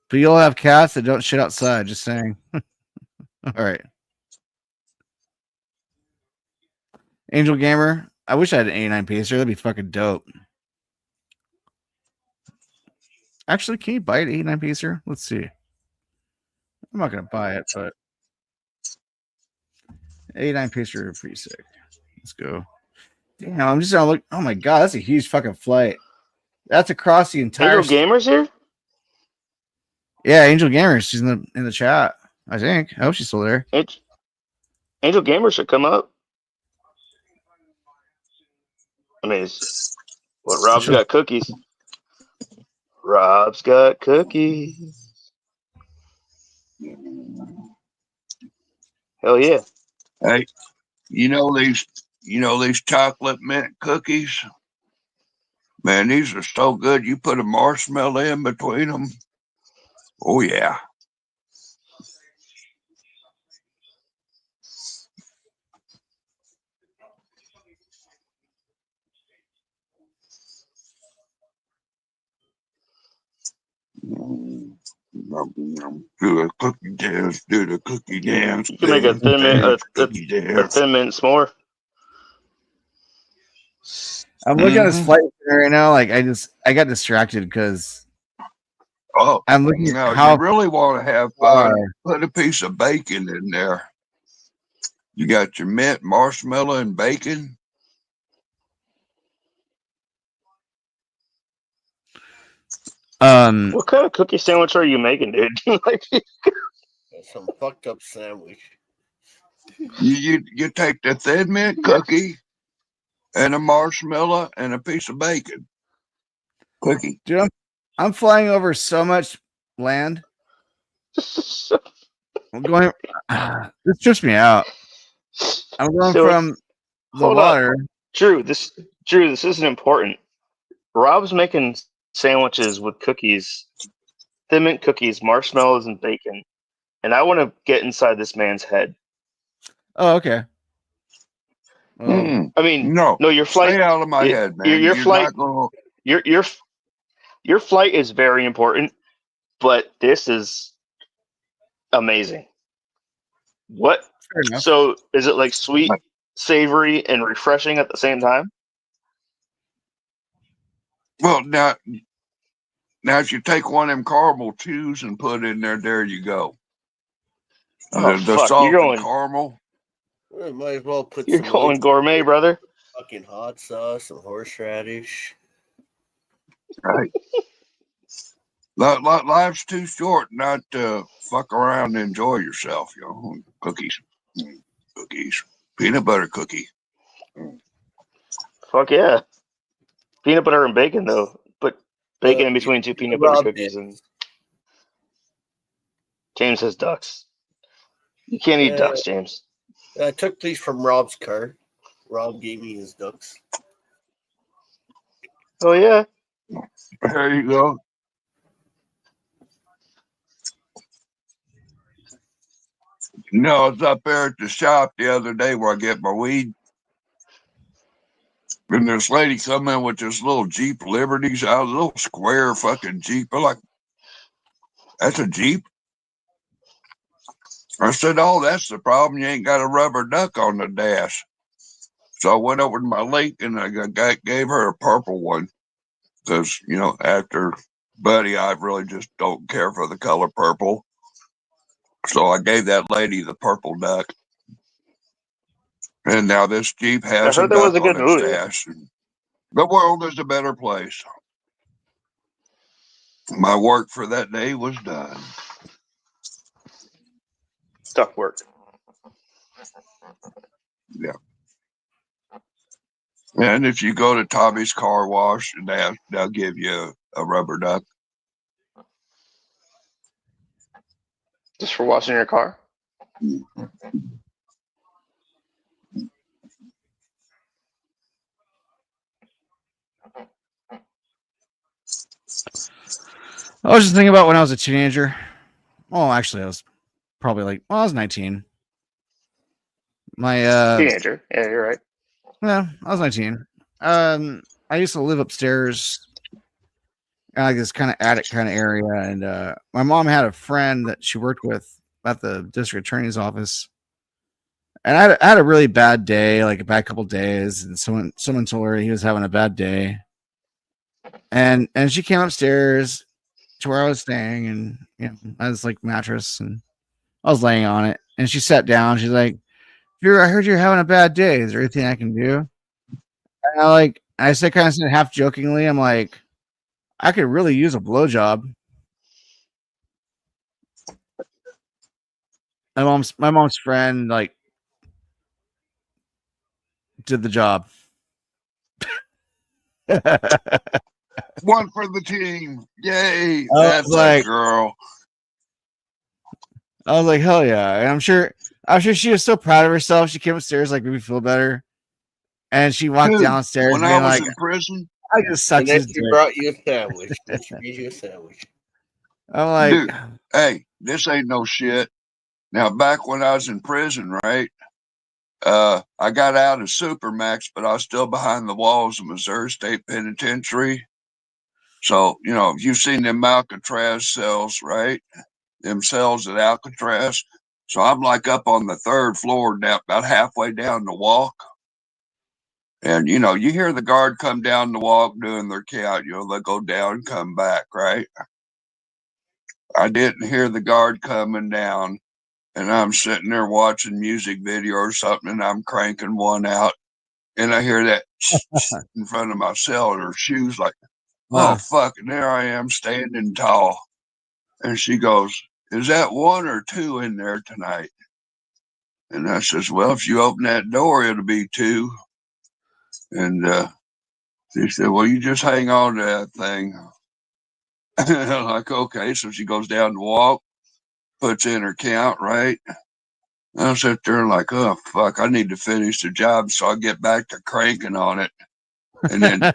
But you'll have cats that don't shit outside, just saying. All right. Angel Gamer. I wish I had an 89 pacer. That'd be fucking dope. Actually, can you buy an 89 pacer? Let's see. I'm not gonna buy it, but 89 pacer are pretty sick. Let's go. Damn, I'm just gonna look. Oh my god, that's a huge fucking flight. That's across the entire. Angel Gamers here? Yeah, Angel Gamer. She's in the chat. I think. I hope she's still there. Angel Gamers should come up. I mean, Rob's got cookies. Rob's got cookies. Hell yeah. Hey, you know these chocolate mint cookies? Man, these are so good. You put a marshmallow in between them. Oh yeah. Do a cookie dance. Do the cookie dance. You can make a thin mint s'more. I'm looking at this flight right now. Like I got distracted because I'm looking at now, how you really want to have fun. Put a piece of bacon in there. You got your mint, marshmallow, and bacon. What kind of cookie sandwich are you making, dude? Like, some fucked up sandwich. You take the thin mint cookie and a marshmallow and a piece of bacon. Cookie. dude, I'm flying over so much land. I'm going. This trips me out. I'm going from the water. Drew, this isn't important. Rob's making sandwiches with cookies, thin mint cookies, marshmallows, and bacon, and I want to get inside this man's head. Oh, okay. I mean, no, your flight. Stay out of my head, man. Your flight. Gonna... Your flight is very important, but this is amazing. What? Fair enough. So is it like sweet, savory, and refreshing at the same time? Well, now if you take one of them caramel chews and put it in there, there you go. Oh The fuck! salt and caramel. Well, might as well put You're some going gourmet, brother. fucking hot sauce, some horseradish. Right. Life's too short not to fuck around and enjoy yourself. You know, cookies, cookies, peanut butter cookie. Fuck yeah. Peanut butter and bacon though. Put bacon in Yeah, between two peanut butter Rob cookies, did. and James has ducks. You can't eat ducks, James. I took these from Rob's car. Rob gave me his ducks. Oh yeah. There you go. No, I was up there at the shop the other day where I get my weed. And this lady come in with this little Jeep Liberties, a little square fucking Jeep. I'm like, that's a Jeep? I said, oh, that's the problem. You ain't got a rubber duck on the dash. So I went over to my lake and I gave her a purple one. Because, you know, after Buddy, I really just don't care for the color purple. So I gave that lady the purple duck. And now this Jeep I has a heard there was duck a on good its movie. dash. And the world is a better place. My work for that day was done. Duck work. Yeah. And if you go to Tommy's Car Wash, they'll give you a rubber duck. Just for washing your car? I was just thinking about when I was a teenager. Well, actually, I was probably I was 19. My Teenager. Yeah, you're right. yeah, I was 19. I used to live upstairs in like this kind of attic kind of area, and my mom had a friend that she worked with at the district attorney's office. And I had a really bad day, like a bad couple days, and someone told her he was having a bad day. And she came upstairs to where I was staying, and I was like mattress, and I was laying on it, and she sat down. She's like, I heard you're having a bad day. Is there anything I can do? And I said, kind of said half jokingly, I'm like, I could really use a blowjob. My mom's friend did the job. One for the team. Yay. I That's was like, a girl. I was like, hell yeah. And I'm sure she was so proud of herself. She came upstairs, like, made me feel better. And she walked Dude, downstairs when being I was like, in prison, I just sucked And then his she dick. brought you a sandwich. She made you a sandwich. I'm like, dude, hey, this ain't no shit. Now, back when I was in prison, right? I got out of Supermax, but I was still behind the walls of Missouri State Penitentiary. So, you know, you've seen them Alcatraz cells, right? Them cells at Alcatraz. So I'm like up on the third floor, down about halfway down the walk. And, you know, you hear the guard come down the walk doing their count. You know, they go down and come back, right? I didn't hear the guard coming down. And I'm sitting there watching music video or something, and I'm cranking one out. And I hear that in front of my cell, and her shoes like, oh, fuck. And there I am standing tall. And she goes, is that one or two in there tonight? And I says, well, if you open that door, it'll be two. And she said, well, you just hang on to that thing. I'm like, okay. So she goes down the walk, puts in her count, right? And I sit there like, oh, fuck, I need to finish the job. So I get back to cranking on it. And then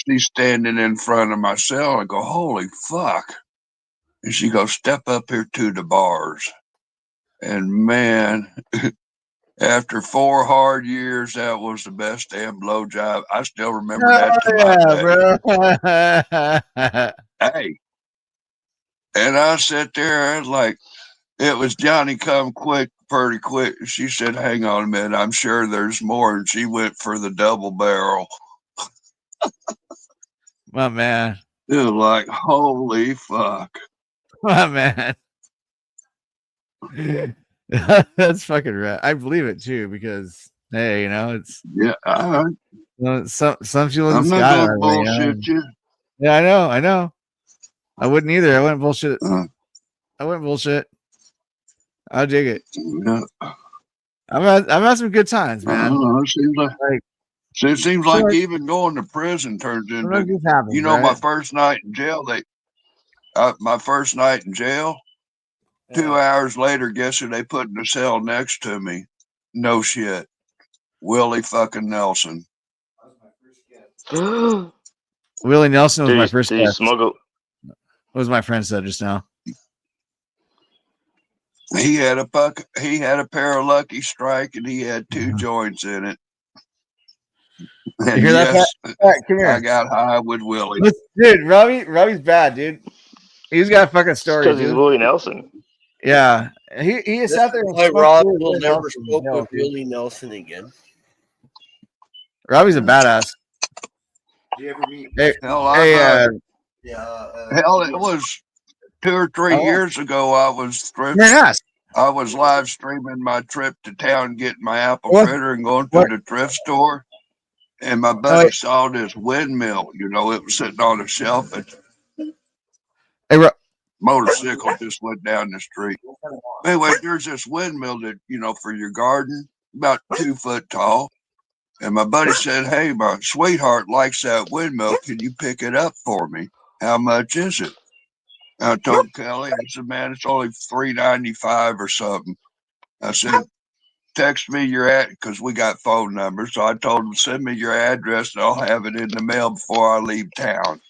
she's standing in front of my cell. I go, holy fuck. And she goes, step up here to the bars. And man, after 4 hard years, that was the best damn blowjob. I still remember that to my day. bro. Hey, And I sat there, I was like, it was Johnny come quick, pretty quick. She said, hang on a minute, I'm sure there's more. And she went for the double barrel. My man. It was like, holy fuck. My man. That's fucking right. I believe it too, because hey, it's Yeah, some fuel in the I'm not sky. going to Hardly, bullshit you. Yeah, I know. I wouldn't either. I wouldn't bullshit. Uh, I wouldn't bullshit. I dig it. yeah, I've had some good times, man. it seems like even going to prison turns into, This happens, my right? first night in jail. My first night in jail. 2 hours later, guess who they put in the cell next to me? No shit, Willie fucking Nelson. Willie Nelson was my first Did you guest. smuggle? What was my friend said just now? He had a pair of Lucky Strike, and he had 2 joints in it. And You hear that? yes, All right, come here. I got high with Willie. Dude, Robbie's bad, dude. He's got fucking stories. Because he's Willie Nelson. Yeah, he sat there. Why Rob will never spoke with Willie Nelson again. Robbie's a badass. Did you ever meet? Hell, it was 2 or 3 years ago. I was live streaming my trip to town, getting my apple fritter and going to the thrift store. And my buddy saw this windmill. It was sitting on a shelf. And motorcycle just went down the street. Anyway, there's this windmill that, for your garden, about 2 foot tall. And my buddy said, hey, my sweetheart likes that windmill. Can you pick it up for me? How much is it? I told Kelly, I said, man, it's only $3.95 or something. I said, text me your ad, because we got phone numbers. So I told him, send me your address and I'll have it in the mail before I leave town.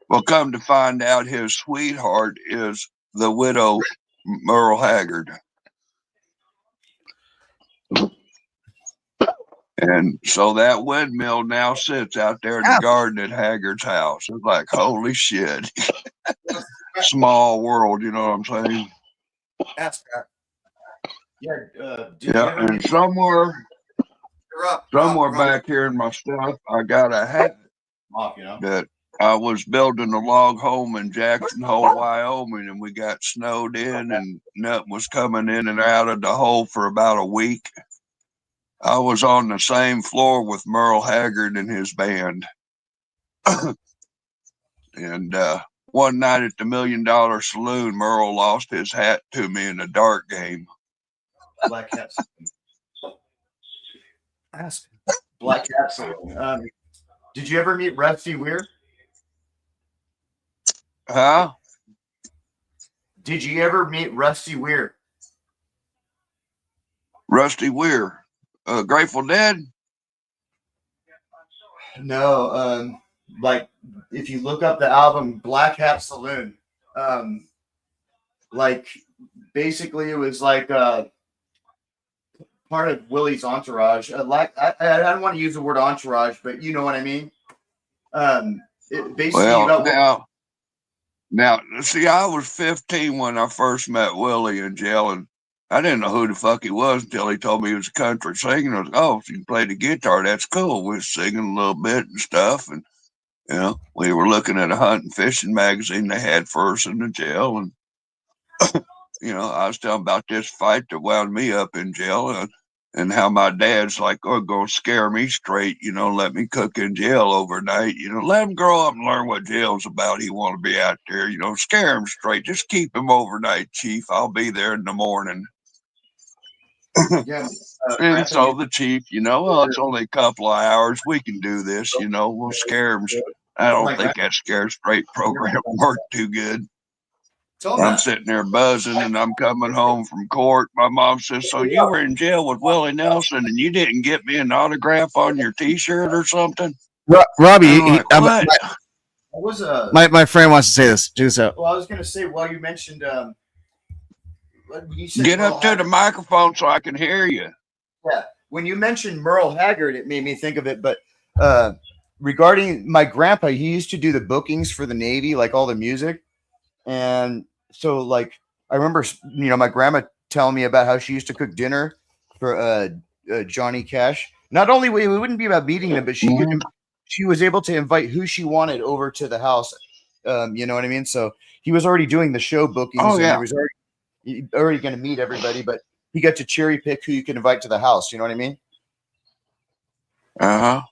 Well, come to find out, his sweetheart is the widow Merle Haggard. And so that windmill now sits out there in the garden at Haggard's house. It's like, holy shit. Small world, you know what I'm saying? That's fair. Yeah, and somewhere back here in my stuff, I got a hat that I was building a log home in Jackson Hole, Wyoming, and we got snowed in and nothing was coming in and out of the hole for about a week. I was on the same floor with Merle Haggard and his band. And one night at the $1 Million Saloon, Merle lost his hat to me in a dart game. Black Cat Saloon. Did you ever meet Rusty Weir? Huh? Did you ever meet Rusty Weir? Rusty Weir. Grateful Dead? No, like if you look up the album Black Hat Saloon, like basically it was like part of Willie's entourage. Like I don't want to use the word entourage, but you know what I mean. Now, see, I was 15 when I first met Willie in jail, and I didn't know who the fuck he was until he told me he was a country singer. I was like, oh, if you can play the guitar, that's cool. We were singing a little bit and stuff, and we were looking at a hunting fishing magazine they had for us in the jail, and I was telling about this fight that wound me up in jail, and how my dad's like, oh, go scare me straight, let me cook in jail overnight, let him grow up and learn what jail's about. He want to be out there, scare him straight. Just keep him overnight, Chief. I'll be there in the morning. Yeah. And so the chief, well, it's only a couple of hours. We can do this, we'll scare him. I don't think that scare straight program worked too good. I'm sitting there buzzing, and I'm coming home from court. My mom says, so you were in jail with Willie Nelson and you didn't get me an autograph on your T-shirt or something? Robbie, My friend wants to say this. Do so. Well, I was going to say, while you mentioned get up to the microphone so I can hear you. Yeah. When you mentioned Merle Haggard, it made me think of it. But regarding my grandpa, he used to do the bookings for the Navy, like all the music. And so, like, I remember, my grandma telling me about how she used to cook dinner for Johnny Cash. Not only we wouldn't be about beating him, but she was able to invite who she wanted over to the house. You know what I mean? So he was already doing the show bookings, Oh, and yeah. he was already going to meet everybody, but he got to cherry pick who you can invite to the house. You know what I mean? Uh-huh.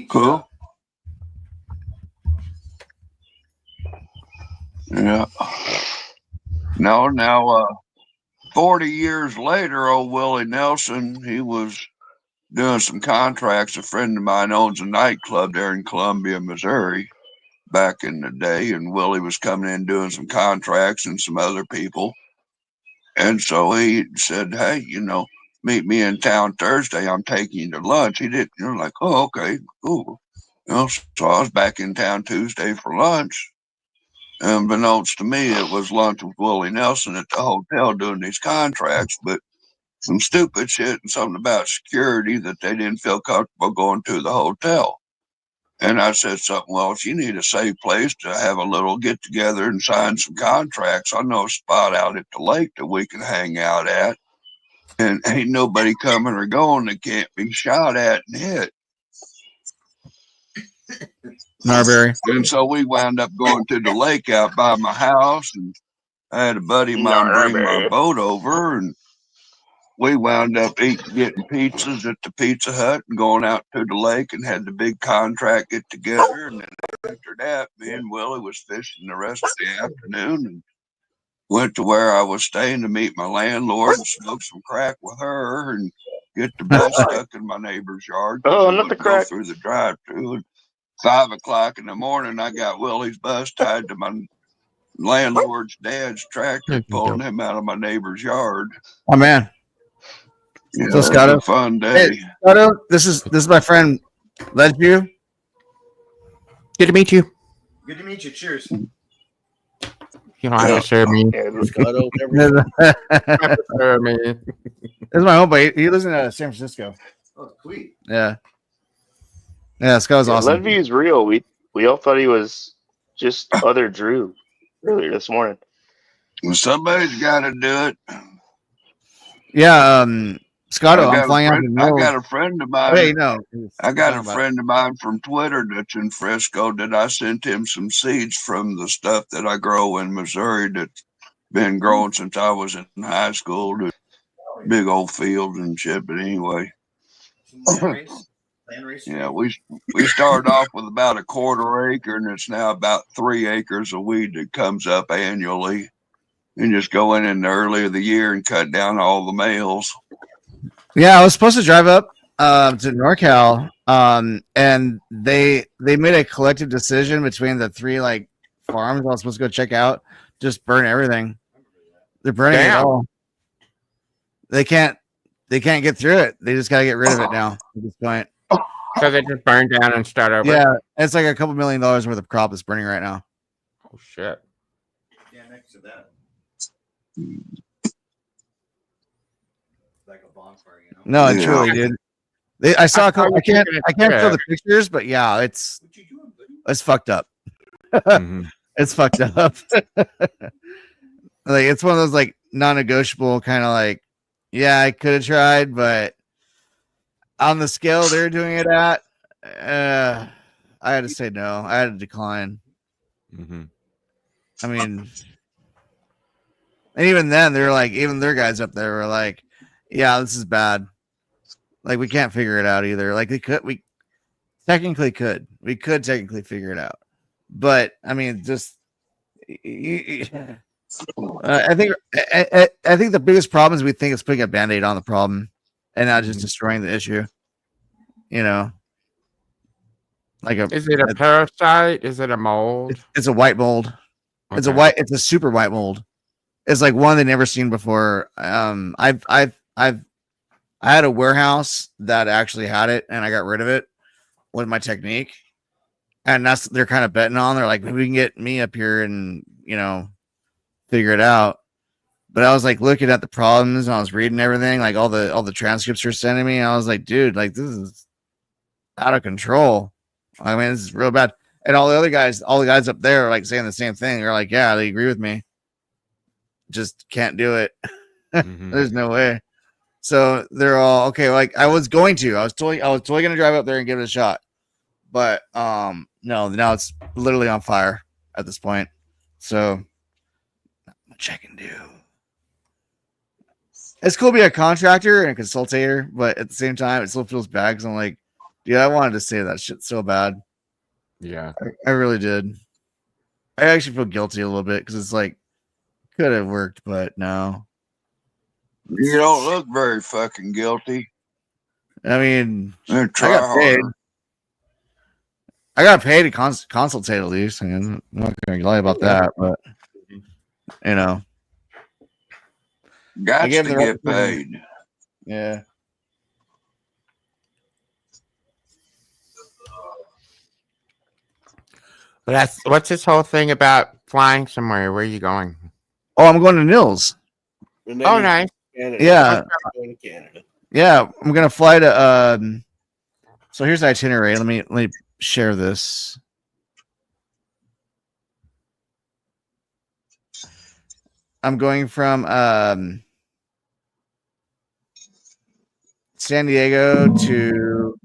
Cool. Yeah. Now, 40 years later, old Willie Nelson, he was doing some contracts. A friend of mine owns a nightclub there in Columbia, Missouri, back in the day, and Willie was coming in doing some contracts and some other people. And so he said, hey, meet me in town Thursday. I'm taking you to lunch. He did, like, oh, okay, cool. So I was back in town Tuesday for lunch. And unbeknownst to me, it was lunch with Willie Nelson at the hotel doing these contracts, but some stupid shit and something about security that they didn't feel comfortable going to the hotel. And I said something, well, if you need a safe place to have a little get together and sign some contracts, I know a spot out at the lake that we can hang out at. And ain't nobody coming or going that can't be shot at and hit. Narberry. And so we wound up going to the lake out by my house, and I had a buddy of mine bring my boat over, and we wound up getting pizzas at the Pizza Hut and going out to the lake and had the big contract get together. And then after that, me and Willie was fishing the rest of the afternoon and went to where I was staying to meet my landlord and smoke some crack with her and get the bus stuck in my neighbor's yard. Oh, not the crack. Go through the drive-thru. And 5 o'clock in the morning, I got Willie's bus tied to my landlord's dad's tractor, pulling him out of my neighbor's yard. Oh man. Yeah, So it Scotto, was a fun day. hey, Scotto, this is my friend Ledview. Good to meet you. Good to meet you. Cheers. You don't have to share me. Scotto, never Have to share me. This is my homeboy. He lives in San Francisco. Oh, sweet. Yeah. Yeah, Scotto's awesome. Ledview's real. We all thought he was just other Drew earlier this morning. Well, somebody's got to do it. Yeah, Scotto, I'm flying out to I got a friend of mine. Hey, no. I got a friend of mine from Twitter that's in Frisco that I sent him some seeds from the stuff that I grow in Missouri that's been growing since I was in high school. The big old fields and shit. But anyway, yeah, we started off with about a quarter acre, and it's now about 3 acres of weed that comes up annually. And just go in the early of the year and cut down all the males. Yeah, I was supposed to drive up to NorCal, and they made a collective decision between the 3 farms I was supposed to go check out. Just burn everything. They're burning it all. They can't get through it. They just gotta get rid of it now at this point. So they just burn down and start over. Yeah, it's like a couple $1 million worth of crop that's burning right now. Oh shit. Yeah, next to that. Like a bonfire, No, it truly, dude. I saw a couple. I can't show the pictures, but yeah, it's fucked up. It's fucked up. It's one of those non-negotiable kind of yeah, I could have tried, but on the scale they're doing it at, I had to say no. I had to decline. I mean, and even then, they're even their guys up there were yeah, this is bad. We can't figure it out either. We could technically figure it out. But I mean, just I think the biggest problem is we think it's putting a band-aid on the problem and not just destroying the issue. Is it a parasite? Is it a mold? It's a white mold. Okay. It's a super white mold. It's one they've never seen before. I had a warehouse that actually had it, and I got rid of it with my technique. And they're kind of betting on. They're like, maybe we can get me up here and figure it out. But I was looking at the problems, and I was reading everything, all the transcripts you're sending me. And I was like, dude, this is out of control. I mean, this is real bad. And all the guys up there are like saying the same thing. They're like, yeah, they agree with me. Just can't do it. Mhm. There's no way. So they're all okay. Like I was totally gonna drive up there and give it a shot. But no, now it's literally on fire at this point. So not much I can do. It's cool to be a contractor and a consultator, but at the same time, it still feels bad because I'm like, dude, I wanted to say that shit so bad. Yeah. I really did. I actually feel guilty a little bit because it's like could have worked, but no. You don't look very fucking guilty. I mean, Try I got paid. harder. I got paid to consultate at least. I mean, I'm not going to lie about that, but you know, Got to gave the get right- paid. yeah. But what's this whole thing about flying somewhere? Where are you going? Oh, I'm going to Nils. And then Oh, you- nice. Canada. Yeah. Going to Canada. Yeah, I'm gonna fly to so here's the itinerary. Let me share this. I'm going from San Diego to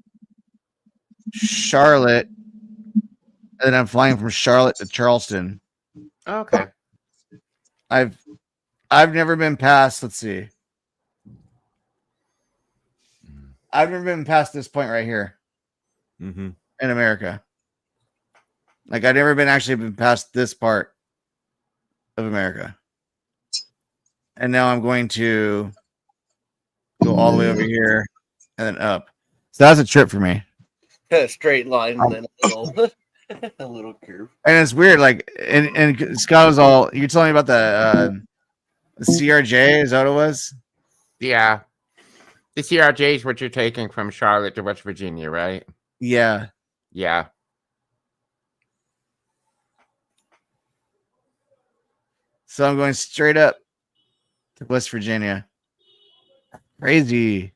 Charlotte, and then I'm flying from Charlotte to Charleston. Okay. I've never been past, let's see. I've never been past this point right here Mm-hmm. in America. Like I've never been past this part of America. And now I'm going to go all the way over here and then up. So that's a trip for me. A straight line and then a little, a little curve. And it's weird, like and Scott was all you telling me about the CRJ, is that what it was? Yeah. The CRJ is what you're taking from Charlotte to West Virginia, right? Yeah. Yeah. So I'm going straight up to West Virginia. Crazy.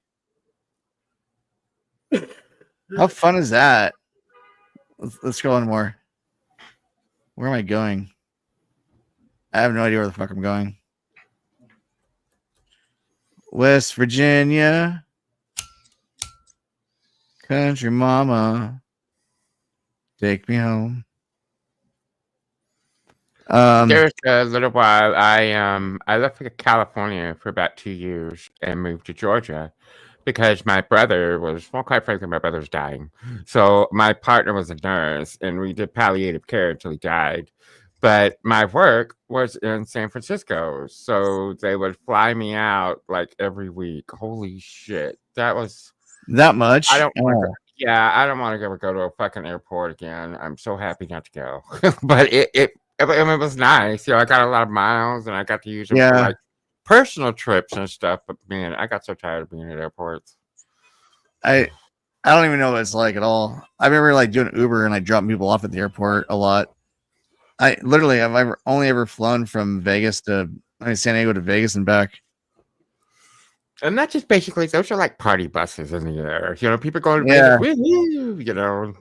How fun is that? Let's go on more. Where am I going? I have no idea where the fuck I'm going. West Virginia. Country mama. Take me home. There's a little while I left California for about 2 years and moved to Georgia because my brother was, well, quite frankly, my brother was dying. So my partner was a nurse and we did palliative care until he died. But my work was in San Francisco. So they would fly me out like every week. Holy shit. That was that much. I don't want to I don't want to ever go to a fucking airport again. I'm so happy not to go. But it was nice. You know, I got a lot of miles and I got to use them for like personal trips and stuff. But man, I got so tired of being at airports. I don't even know what it's like at all. I remember like doing Uber and like dropping people off at the airport a lot. I literally have only ever flown from San Diego to Vegas and back. And that's just basically, those are like party buses in the air. You know, people going to Yeah. Vegas, woo-hoo, you know.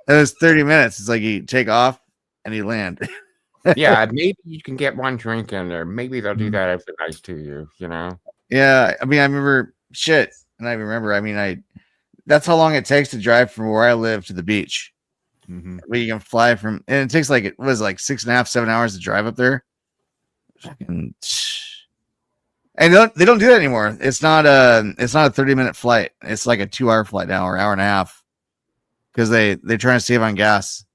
It was 30 minutes. It's like you take off and you land. Yeah, maybe you can get one drink in there. Maybe they'll do that if they're nice to you, you know? Yeah. I mean, I remember shit. And I remember, that's how long it takes to drive from where I live to the beach. Mm-hmm. Where you can fly from, and it takes like, it was like 6.5, 7 hours to drive up there. Fucking, and they don't do that anymore. It's not a 30-minute flight. It's like a 2-hour flight now, or hour and a half. Because they try to save on gas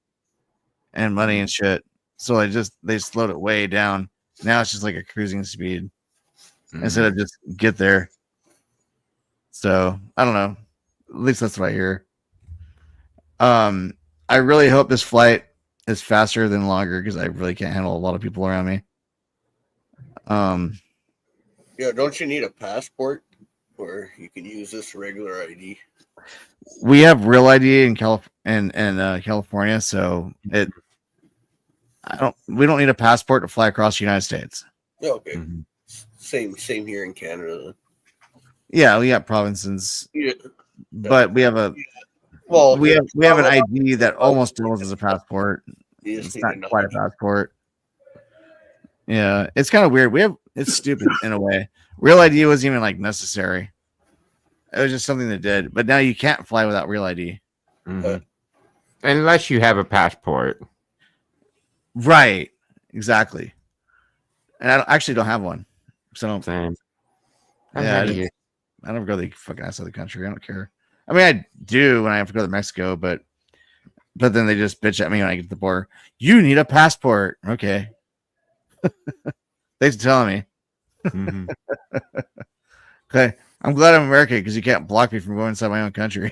and money and shit. So they slowed it way down. Now it's just like a cruising speed instead of just get there. So I don't know. At least that's what I hear. I really hope this flight is faster than longer because I really can't handle a lot of people around me. Yeah, don't you need a passport or you can use this regular ID? We have real ID in California, so we don't need a passport to fly across the United States. Okay. Mm-hmm. Same here in Canada. Yeah, we got provinces, Yeah. but we have Well, we have an ID that almost doubles as a passport. you just It's need not to quite a passport. Yeah, it's kind of weird. It's stupid in a way. Real ID wasn't even like necessary. It was just something they did. But now you can't fly without real ID. Mhm. Unless you have a passport. Right. Exactly. And actually don't have one. So Same. yeah, I don't go to the fucking ass of the country. I don't care. I mean, I do when I have to go to Mexico, but then they just bitch at me when I get to the border. You need a passport. Okay. Thanks for telling me. Mhm. Okay. I'm glad I'm American because you can't block me from going inside my own country.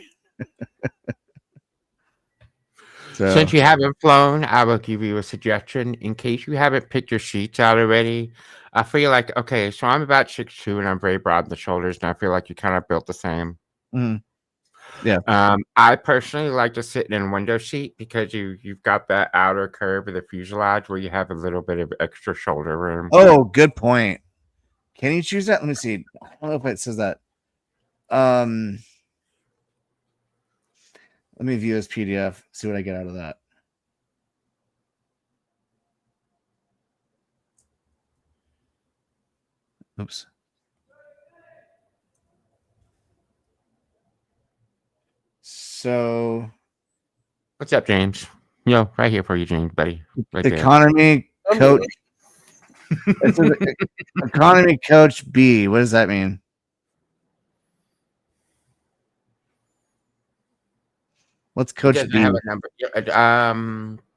So Since you haven't flown, I will give you a suggestion. In case you haven't picked your seats out already, I feel like, okay, so I'm about 6'2" and I'm very broad in the shoulders, and I feel like you kind of built the same. mhm. Yeah. I personally like to sit in a window seat because you've got that outer curve of the fuselage where you have a little bit of extra shoulder room. Oh, good point. Can you choose that? Let me see. I don't know if it says that. Let me view this PDF, see what I get out of that. Oops. So What's up, James? Yo, right here for you, James, buddy. Right there. economy coach. It says economy coach B. What does that mean? What's It coach doesn't B? have a number.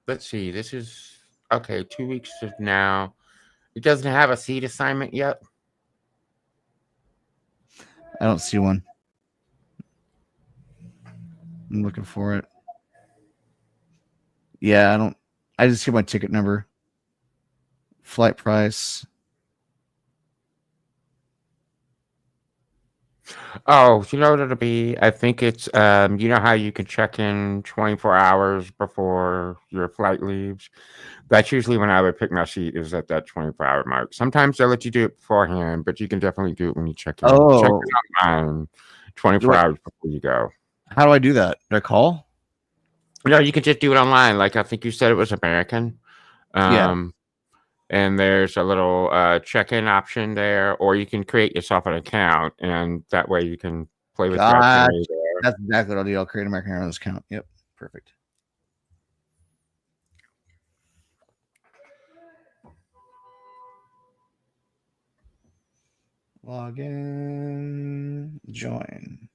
Let's see. This is okay. 2 weeks from now. It doesn't have a seat assignment yet. I don't see one. I'm looking for it. Yeah, I don't. I just see my ticket number, flight price. Oh, you know what it'll be? I think it's you know how you can check in 24 hours before your flight leaves? That's usually when I would pick my seat, is at that 24-hour mark. Sometimes they'll let you do it beforehand, but you can definitely do it when you check in. Check Oh, it online 24 Wait. hours before you go. How do I do that? Do I call? No, you can just do it online. Like I think you said it was American. Yeah. And there's a little check-in option there, or you can create yourself an account, and that way you can play with your God, itinerary there. that's exactly what I'll do. I'll create an American Airlines account. Yep, perfect. Log in, join.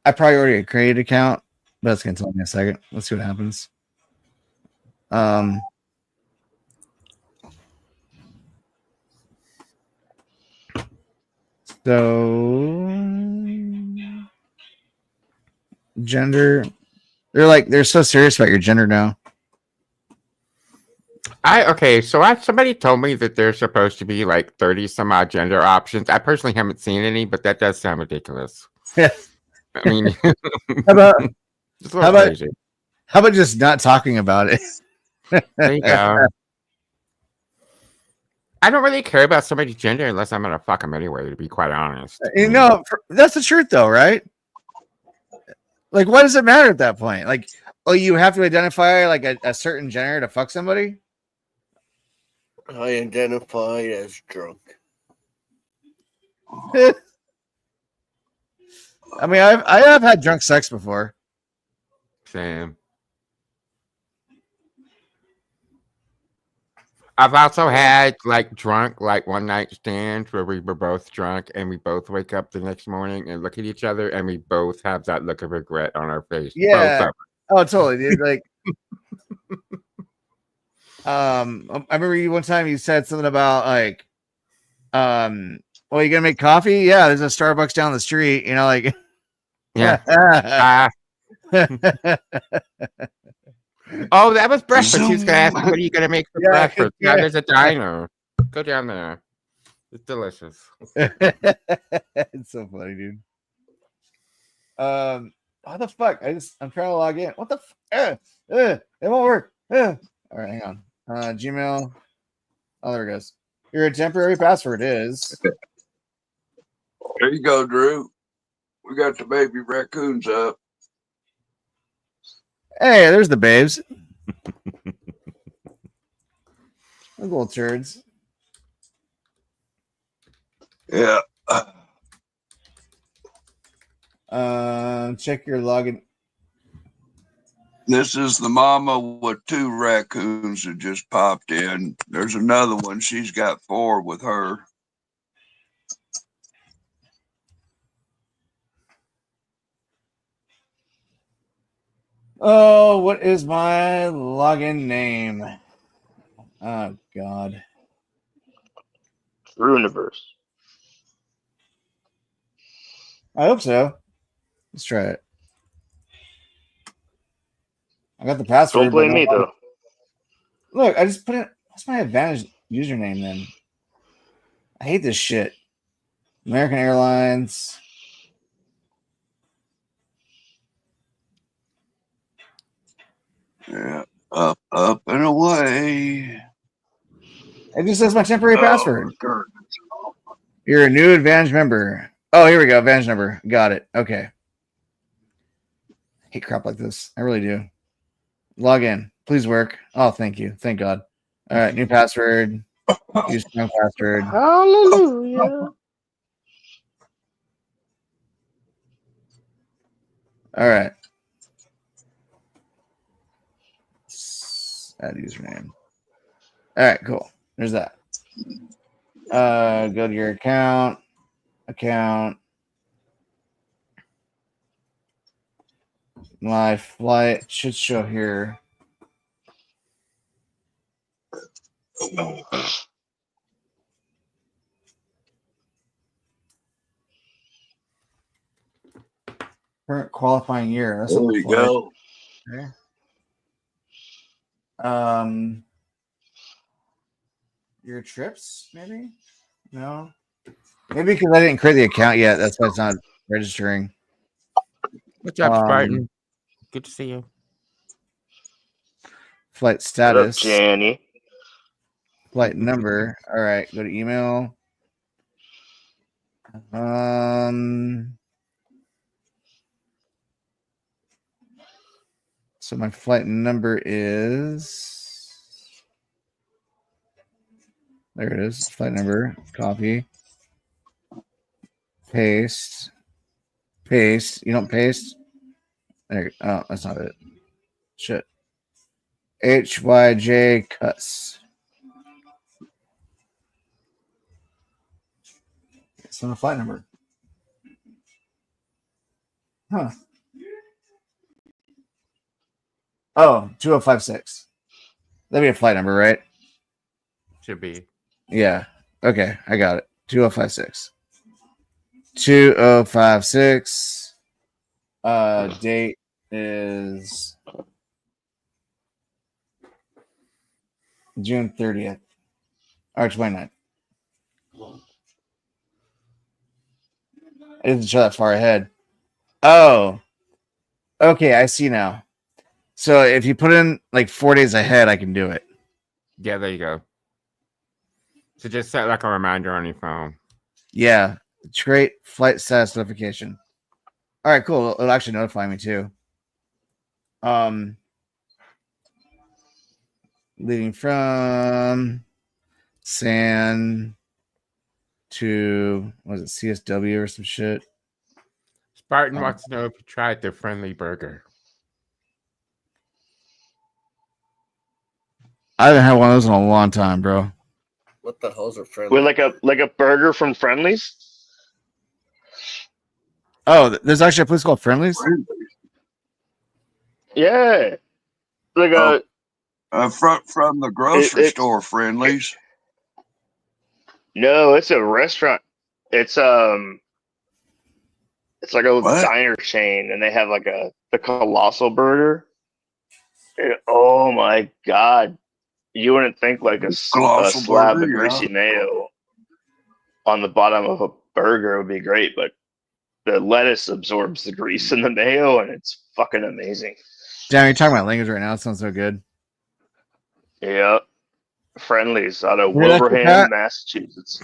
I probably already created an account, but it's gonna tell me in a second. Let's see what happens. So gender. They're so serious about your gender now. Somebody told me that there's supposed to be like 30 some odd gender options. I personally haven't seen any, but that does sound ridiculous. Yeah. I mean, How about it's a little crazy. how about just not talking about it? There you go. I don't really care about somebody's gender unless I'm gonna fuck them anyway, to be quite honest. You know, that's the truth, though, right? Like, what does it matter at that point? Like, oh, you have to identify like a certain gender to fuck somebody? I identify as drunk. I mean, I have had drunk sex before. Same. I've also had like drunk, like one night stands where we were both drunk and we both wake up the next morning and look at each other and we both have that look of regret on our face. Yeah. Both Oh, totally, dude. Like, I remember you one time you said something about like, well, you gonna make coffee? Yeah, there's a Starbucks down the street. You know, like, yeah. Oh, that was breakfast. He was gonna ask me, what are you gonna make for breakfast? Yeah, there's a diner. Go down there. It's delicious. It's so funny, dude. What the fuck? I'm trying to log in. What the it won't work. All right, hang on. Gmail. Oh, there it goes. Your temporary password is. you go, Drew. We got the baby raccoons up. Hey, there's the babes. Those little turds. Yeah. Check your login. This is the mama with 2 raccoons that just popped in. There's another one. She's got 4 with her. Oh, what is my login name? Oh God. True universe. I hope so. Let's try it. I got the password. Don't blame but me though. Look, I just put in. What's my advantage username then? I hate this shit. American Airlines. Yeah. Up and away. It just says my temporary password. God. You're a new Advantage member. Oh, here we go. Advantage number. Got it. Okay. I hate crap like this. I really do. Log in. Please work. Oh, thank you. Thank God. All right. New password. Use strong password. Hallelujah. All right. Add username. All right. Cool. There's that. Go to your account. My flight should show here. Current qualifying year. That's There on the we flight. go. Okay. Your trips, maybe? No. Maybe because I didn't create the account yet. That's why it's not registering. Good job, Spartan. Good to see you. Flight What up, status. Janny? Flight number. All right. Go to email. So my flight number is. There it is. Flight number. Copy. Paste. Paste. You don't paste? There. Oh, that's not it. Shit. HYJ cuts. It's not a flight number. Huh. Oh, 2056. That'd be a flight number, right? Should be. Yeah. Okay, I got it. 2056. 2056. Date is June 30th. Or 29th. It doesn't show that far ahead. Oh. Okay, I see now. So if you put in like 4 days ahead, I can do it. Yeah, there you go. So just set like a reminder on your phone. Yeah. Create flight status notification. All right, cool. It'll actually notify me too. Leading from San to was it CSW or some shit? Spartan wants to know if you tried their friendly burger. I haven't had one of those in a long time, bro. What the hell's a friendly? With like a burger from Friendly's. Oh, there's actually a place called Friendly's. Yeah, like From the grocery store, Friendlies. No, it's a restaurant. It's it's like a What? diner chain, and they have like the colossal burger. Oh my god, you wouldn't think like a Colossal slab burger, of greasy mayo on the bottom of a burger would be great, but the lettuce absorbs the grease in the mayo, and it's fucking amazing. Damn, you're talking about language right now. It sounds so good. Yeah, Friendlies out of Yeah, that's Wilbraham, that. Massachusetts.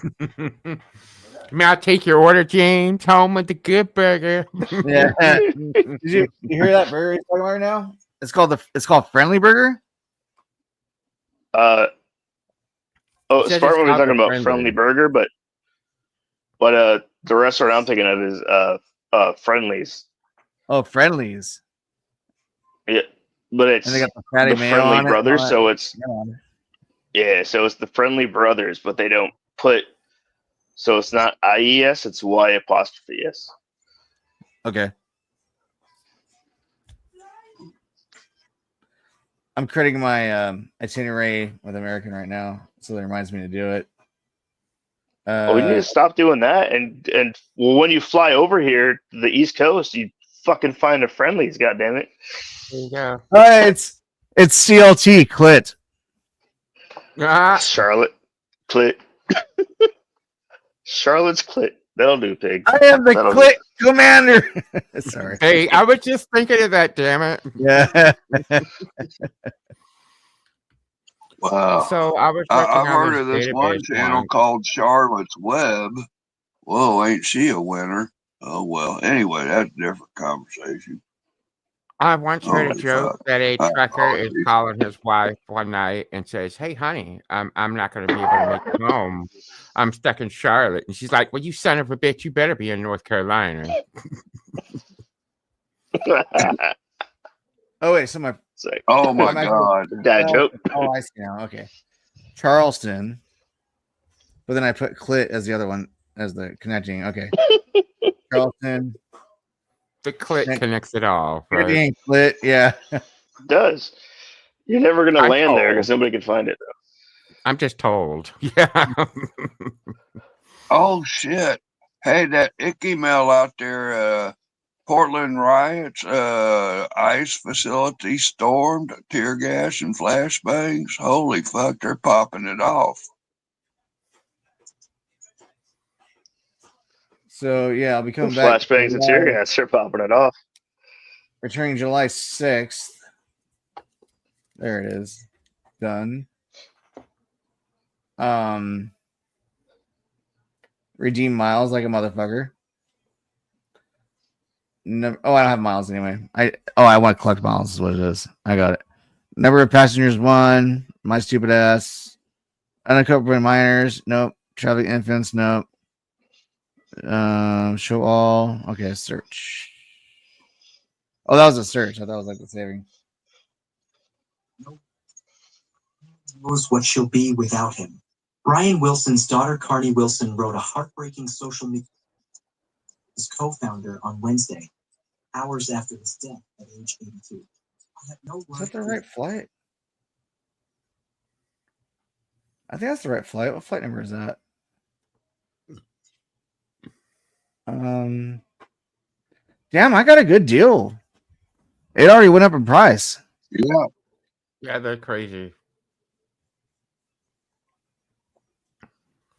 May I take your order, James? Home with the good burger. Yeah. Did you hear that burger he's talking about right now? It's called Friendly Burger. Oh, Says it's Spartan, we're talking about alpha-friendly. Friendly Burger, but the restaurant I'm thinking of is Friendly's. Oh, Friendlies. Yeah, but it's And they got the fatty the mayo Friendly on it. and all Brothers, that. so it's Yeah. so it's the Friendly Brothers, but they don't put so it's not IES, it's Y''S. Okay. I'm creating my itinerary with American right now, so that reminds me to do it. Well, we need to stop doing that, and well, when you fly over here to the East Coast, you fucking find a Friendly's. Goddamn it! There you go. It's CLT clit. Ah, Charlotte clit. Charlotte's clit. That'll do, pig. I am the That'll clit commander. Sorry. hey, I was just thinking of that. Damn it. Yeah. Wow. So I was. I've heard of this one channel called Charlotte's Web. Whoa, ain't she a winner? Oh, well. Anyway, that's a different conversation. I once heard a Holy joke fuck. that a trucker is Apologies. calling his wife one night and says, "Hey, honey, I'm not going to be able to make it home. I'm stuck in Charlotte." And she's like, "Well, you son of a bitch, you better be in North Carolina." Oh wait, so my It's like, Oh, my I'm actually- God. dad joke. Oh, I see now. Okay, Charleston, but then I put clit as the other one as the connecting. Okay, Charleston, The clit Next- connects it all, right? connecting clit. Yeah. It does. You're never gonna I'm land there told. because nobody can find it. I'm just told. Yeah. Oh, shit. Hey, that icky mail out there, Portland riots, ICE facility stormed, tear gas and flashbangs. Holy fuck, they're popping it off. So yeah, I'll be coming back. Flashbangs and tear gas are popping it off. Returning July 6th. There it is. Done. Redeem miles like a motherfucker. Never, I don't have miles anyway. I want to collect miles is what it is. I got it. Number of passengers 1. My stupid ass. Unaccompanied minors. Nope. Traveling infants. Nope. Show all. Okay, search. Oh, that was a search. I thought it was like the saving. Knows what she'll be without him. Brian Wilson's daughter, Carney Wilson, wrote a heartbreaking social media. His co-founder on Wednesday, hours after his death at age 82. I have no Is that the right flight? I think that's the right flight. What flight number is that? Damn, I got a good deal. It already went up in price. Yeah. Yeah, they're crazy.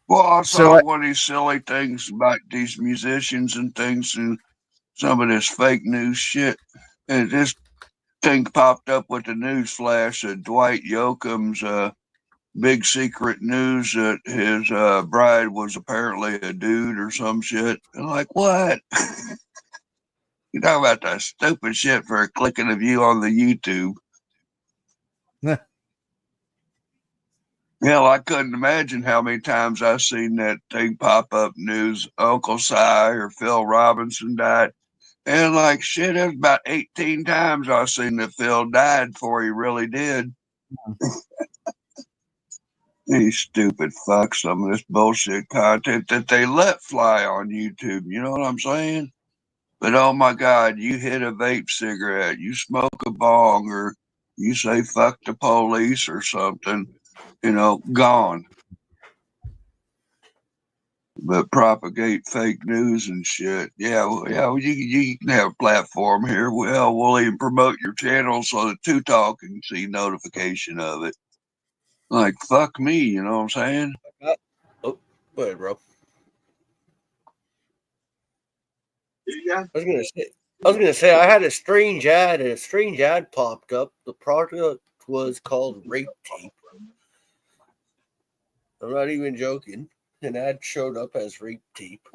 Well, I So saw I- one of these silly things about these musicians and things and some of this fake news shit. And this thing popped up with the news flash that Dwight Yoakam's big secret news that his bride was apparently a dude or some shit. And like, what? You talk about that stupid shit for clicking a view on the YouTube. Hell, I couldn't imagine how many times I've seen that thing pop up news. Uncle Si or Phil Robinson died. And like shit, it was about 18 times I've seen that Phil died before he really did. These stupid fucks, some of this bullshit content that they let fly on YouTube. You know what I'm saying? But oh my God, you hit a vape cigarette, you smoke a bong, or you say fuck the police or something, you know, gone. But propagate fake news and shit. Yeah, well, you can have a platform here. Well, we'll even promote your channel so that Two Talk can see notification of it. Like, fuck me, you know what I'm saying? Oh, go ahead, bro. Yeah. I was gonna say I had a strange ad, and a strange ad popped up. The product was called rape tape. I'm not even joking. An ad showed up as rape tape.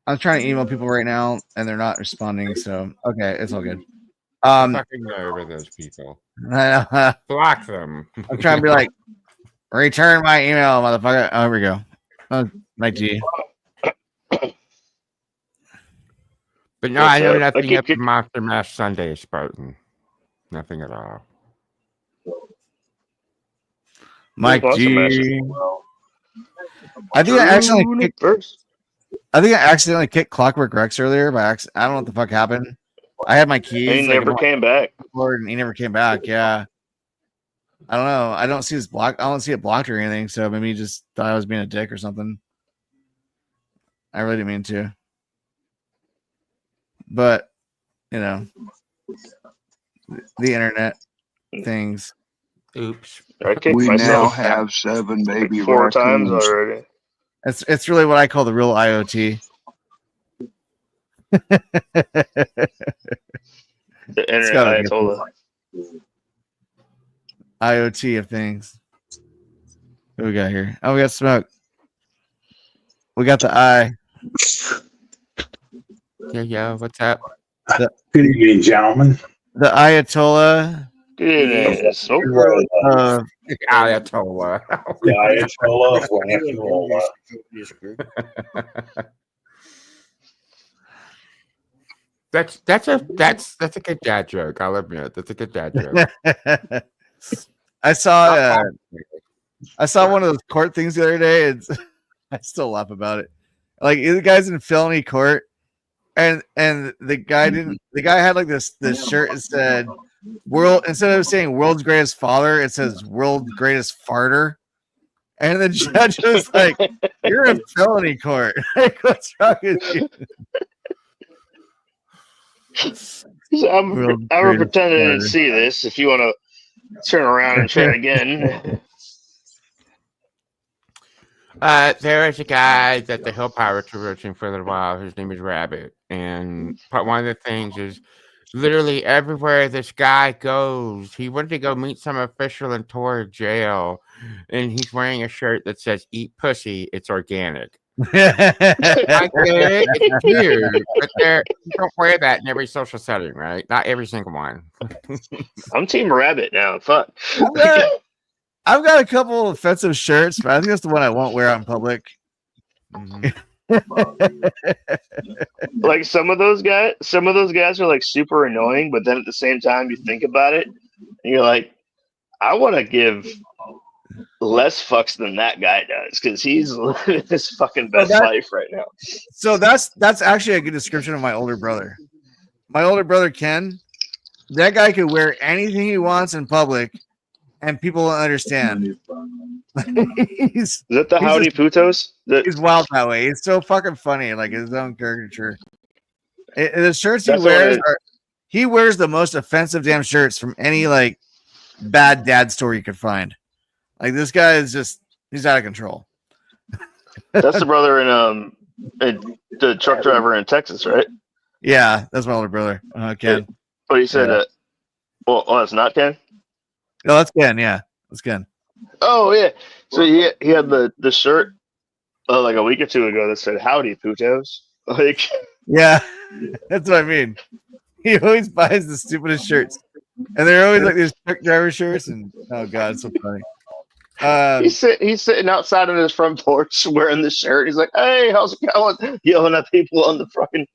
I'm trying to email people right now, and they're not responding. So okay, it's all good. Fucking over those people. I'm Block them. trying to be like, return my email, motherfucker. Oh, here we go. My G. But no, I know I nothing keep- of Monster Mash Sunday, Spartan. Nothing at all. Mike Monster Mash G. is- I think I accidentally kicked, First. I think I accidentally kicked Clockwork Rex earlier by accident. I don't know what the fuck happened. I had my keys. He never came back. And he never came back. Yeah. I don't know. I don't see his block. I don't see it blocked or anything. So maybe he just thought I was being a dick or something. I really didn't mean to. But, you know, the internet things. Oops. I kicked We now myself have 7 baby 4 times raccoons. already. It's really what I call the real IoT. The internet gotta be Ayatollah. IoT of things. What we got here? Oh, we got smoke. We got the eye. Yeah, what's up? Good evening, gentlemen. The Ayatollah. Good evening. Smoke. Ayatollah. The Ayatollah of rock and roll. That's a good dad joke. I'll admit that's a good dad joke. I saw one of those court things the other day. And I still laugh about it. Like the guy's in felony court, and the guy had like this shirt that said "world" instead of saying "world's greatest father," it says "world's greatest farter." And the judge was like, "You're in felony court. Like, what's wrong with you?" I'm gonna pretend I didn't see this. If you want to turn around and try it again. There is a guy that the Hill Pirates were roaching for a little while. His name is Rabbit, and one of the things is literally everywhere this guy goes, he went to go meet some official in Torre jail, and he's wearing a shirt that says "Eat pussy, it's organic." I get it, it's weird, but you don't wear that in every social setting, right? Not every single one. I'm Team Rabbit now. Fuck. I've got a couple offensive shirts, but I think that's the one I won't wear out in public. Like some of those guys are like super annoying, but then at the same time you think about it and you're like, I want to give less fucks than that guy does because he's living his fucking best life right now. So that's actually a good description of my older brother. My older brother Ken, that guy could wear anything he wants in public, and people will understand. Is that the Howdy Putos? He's wild that way. He's so fucking funny, like his own caricature. The shirts he wears the most offensive damn shirts from any like bad dad story you could find. Like this guy is he's out of control. That's the brother in the truck driver in Texas, right? Yeah, that's my older brother, Ken. But he said well, that's not Ken. No, that's Ken. Yeah, that's Ken. Oh yeah. So he had the shirt like a week or two ago that said "Howdy Putos." Like, yeah, that's what I mean. He always buys the stupidest shirts, and they're always like these truck driver shirts. And oh god, it's so funny. He's sitting outside on his front porch wearing the shirt. He's like, "Hey, how's it going?" Yelling at people on the fucking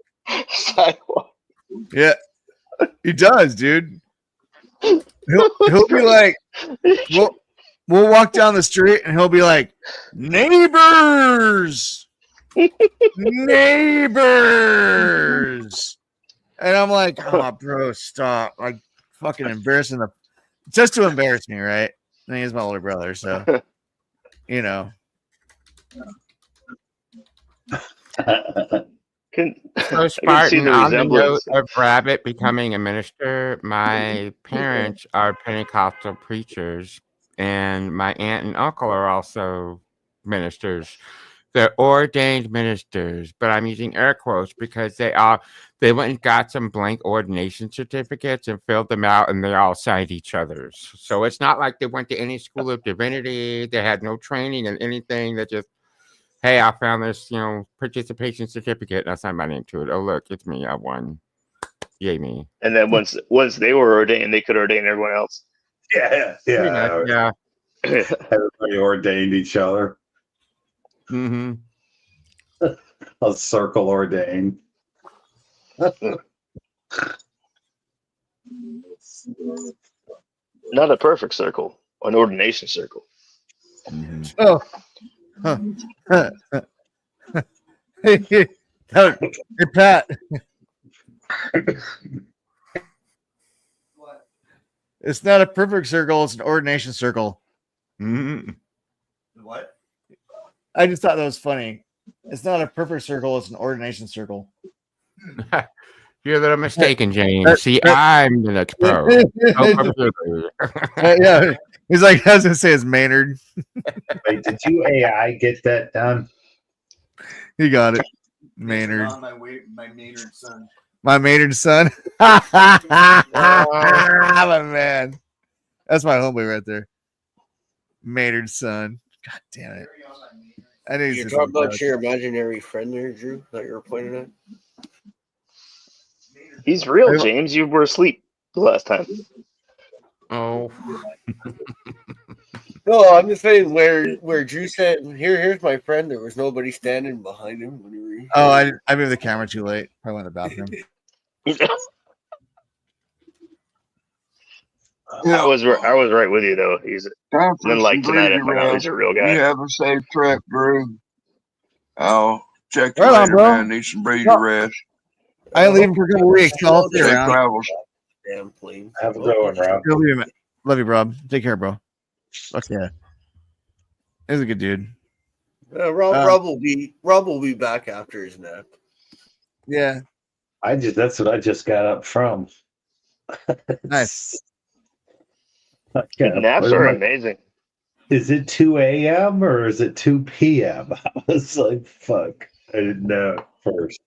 sidewalk. Yeah, he does, dude. He'll be like, we'll walk down the street and he'll be like, neighbors, neighbors. And I'm like, oh, bro, stop. Like, fucking embarrassing just to embarrass me, right? And he's my older brother, so, you know. So Spartan, on the note of Rabbit becoming a minister, my parents are Pentecostal preachers, and my aunt and uncle are also ministers. They're ordained ministers, but I'm using air quotes because they went and got some blank ordination certificates and filled them out, and they all signed each other's. So it's not like they went to any school of divinity. They had no training in anything. They just, hey, I found this, participation certificate, and I signed my name to it. Oh, look, it's me. I won. Yay me. And then once they were ordained, they could ordain everyone else. Yeah. Yeah. Everybody ordained each other. Mm-hmm. A circle ordained. Not a perfect circle, an ordination circle. Oh. Hey, Pat. It's not a perfect circle, it's an ordination circle. Mm-hmm. What? I just thought that was funny. It's not a perfect circle, it's an ordination circle. You're a little mistaken, James. See, I'm the next pro. Yeah, he's like, I was gonna say it's Maynard. Wait, did you AI get that done? He got it. Maynard. My Maynard son. My Maynard son. My man. That's my homeboy right there. Maynard son. God damn it. I knew You're talking about your imaginary friend there, Drew, that you were pointing at? He's real, James. You were asleep the last time. Oh. No, I'm just saying where Drew said, here's my friend. There was nobody standing behind him. Oh, I moved the camera too late. I went to the bathroom. I was right with you though. He's Time for then like some tonight I breezy found out rest. he's a real guy. You have a safe trip, Drew. I'll check you Right on, later, bro. man. Need some breezy No. rest. I ain't leaving for a couple weeks. So I'll stay Safe around. travels. Damn plane. Have a good one, Rob. Love you, man. Love you, bro. Take care, bro. Fuck yeah. He's a good dude. Rob will be back after his nap. Yeah. That's what I just got up from. Nice. Naps are amazing. Is it 2 a.m. or is it 2 p.m.? I was like, fuck. I didn't know at first.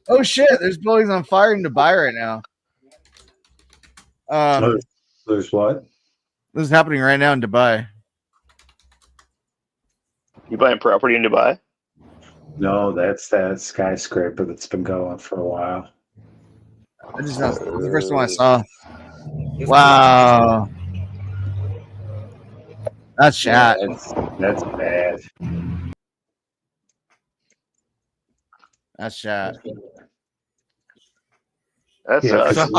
Oh shit! There's buildings on fire in Dubai right now. There's what? This is happening right now in Dubai. You buying property in Dubai? No, that's that skyscraper that's been going for a while. I just know the first one I saw. Wow. That's shot. That's bad. That's shot. That's Yeah, 'cause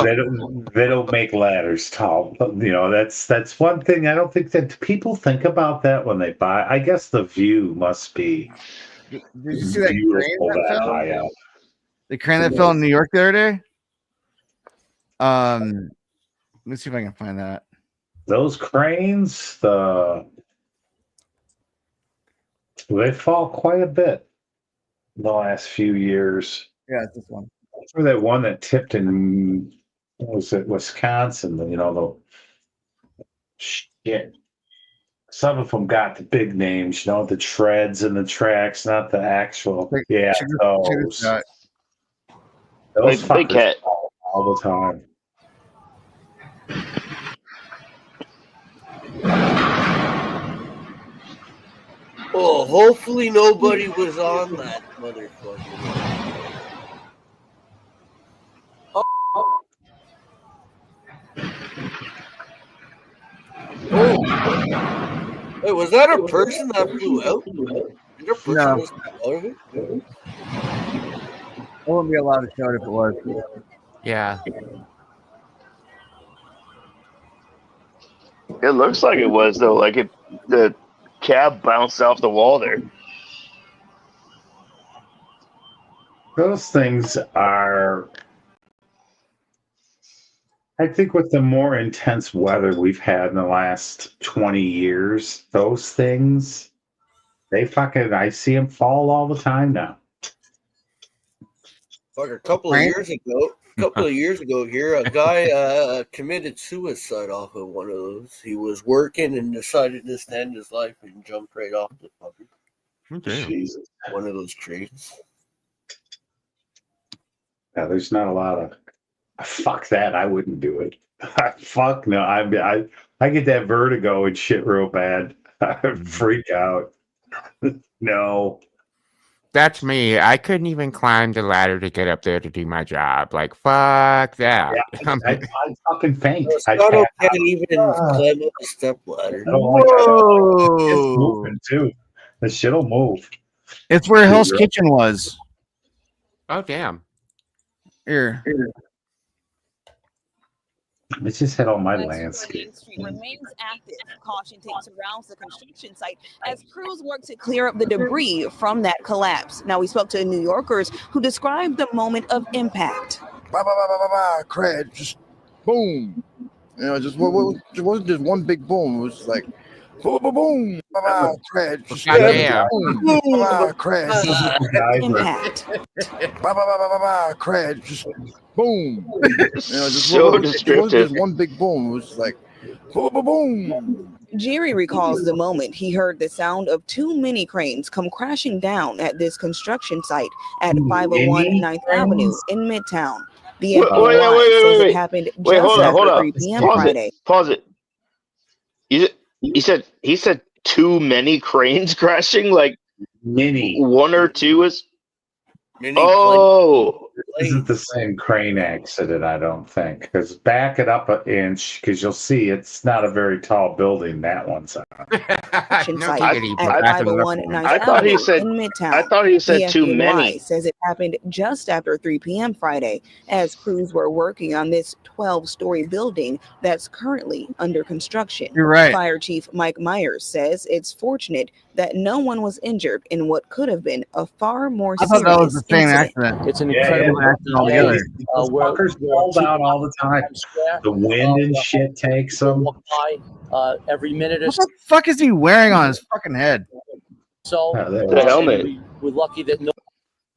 they don't make ladders, Tom. That's one thing I don't think that people think about that when they buy. I guess the view must be Did you see that crane beautiful that that fell? high up. The crane that fell in New York the other day? Let me see if I can find that. Those cranes, they fall quite a bit in the last few years. Yeah, it's this one. For that one that tipped in, what was it, Wisconsin? The shit. Some of them got the big names, the treads and the tracks, not the actual. Yeah, those. Those Big cat. fall all the time. Oh, hopefully nobody was on that motherfucker. Oh. Wait, was that a person that flew out? Did a person No. was out of it? I wouldn't be allowed to show it if it was. Yeah. It looks like it was though. Like the cab bounced off the wall there. Those things are, I think, with the more intense weather we've had in the last 20 years, those things, I see them fall all the time now. Like a couple of years ago here, a guy committed suicide off of one of those. He was working and decided to stand his life and jumped right off the fucker. Okay. Jesus. One of those trains. Yeah, there's not a lot of fuck that. I wouldn't do it. Fuck no. I get that vertigo and shit real bad. I freak out. No. That's me. I couldn't even climb the ladder to get up there to do my job. Like, fuck that. Yeah, I fucking faint. Scotto can't even climb up a step ladder. I don't like that. It's Whoa! moving too. The shit'll move. It's where Hell's Kitchen was. Oh, damn. Here. Let's just hit on my Main landscape. Street remains active. Caution tape surrounds the construction site as crews work to clear up the debris from that collapse. Now, we spoke to New Yorkers who described the moment of impact. Crash, just boom. You know, just what wasn't just one big boom. It was just like boom, boom, boom, crash, just Goddamn. boom, crash, Impact. crash, just boom. You know, just So it wasn't descriptive. just one big boom. It was just like boom, boom, boom. Jerry recalls the moment he heard the sound of two mini cranes come crashing down at this construction site at 501 9th Avenue in Midtown. The Wait, FBI says wait. it happened Wait, just hold after on. 3 p.m. Pause Friday. it. Pause it. He said too many cranes crashing. Like Mini. one or two is. Mini Oh, This isn't the same crane accident, I don't think. Because back it up an inch, because you'll see it's not a very tall building. That one's on. Construction No site diggity, at but back it up 501 one. 9th I thought he Avenue said- in Midtown. I thought he said The too FBI many. says it happened just after 3 p.m. Friday as crews were working on this 12-story building that's currently under construction. You're right. Fire Chief Mike Myers says it's fortunate that no one was injured in what could have been a far more I thought serious that was the same incident. accident. It's an Yeah, incredible yeah. Accident altogether. Those fuckers fall down all the time. The wind and shit takes them. Walk by every minute or What the fuck is he wearing on his fucking head? so. Oh, there The helmet. and we're lucky that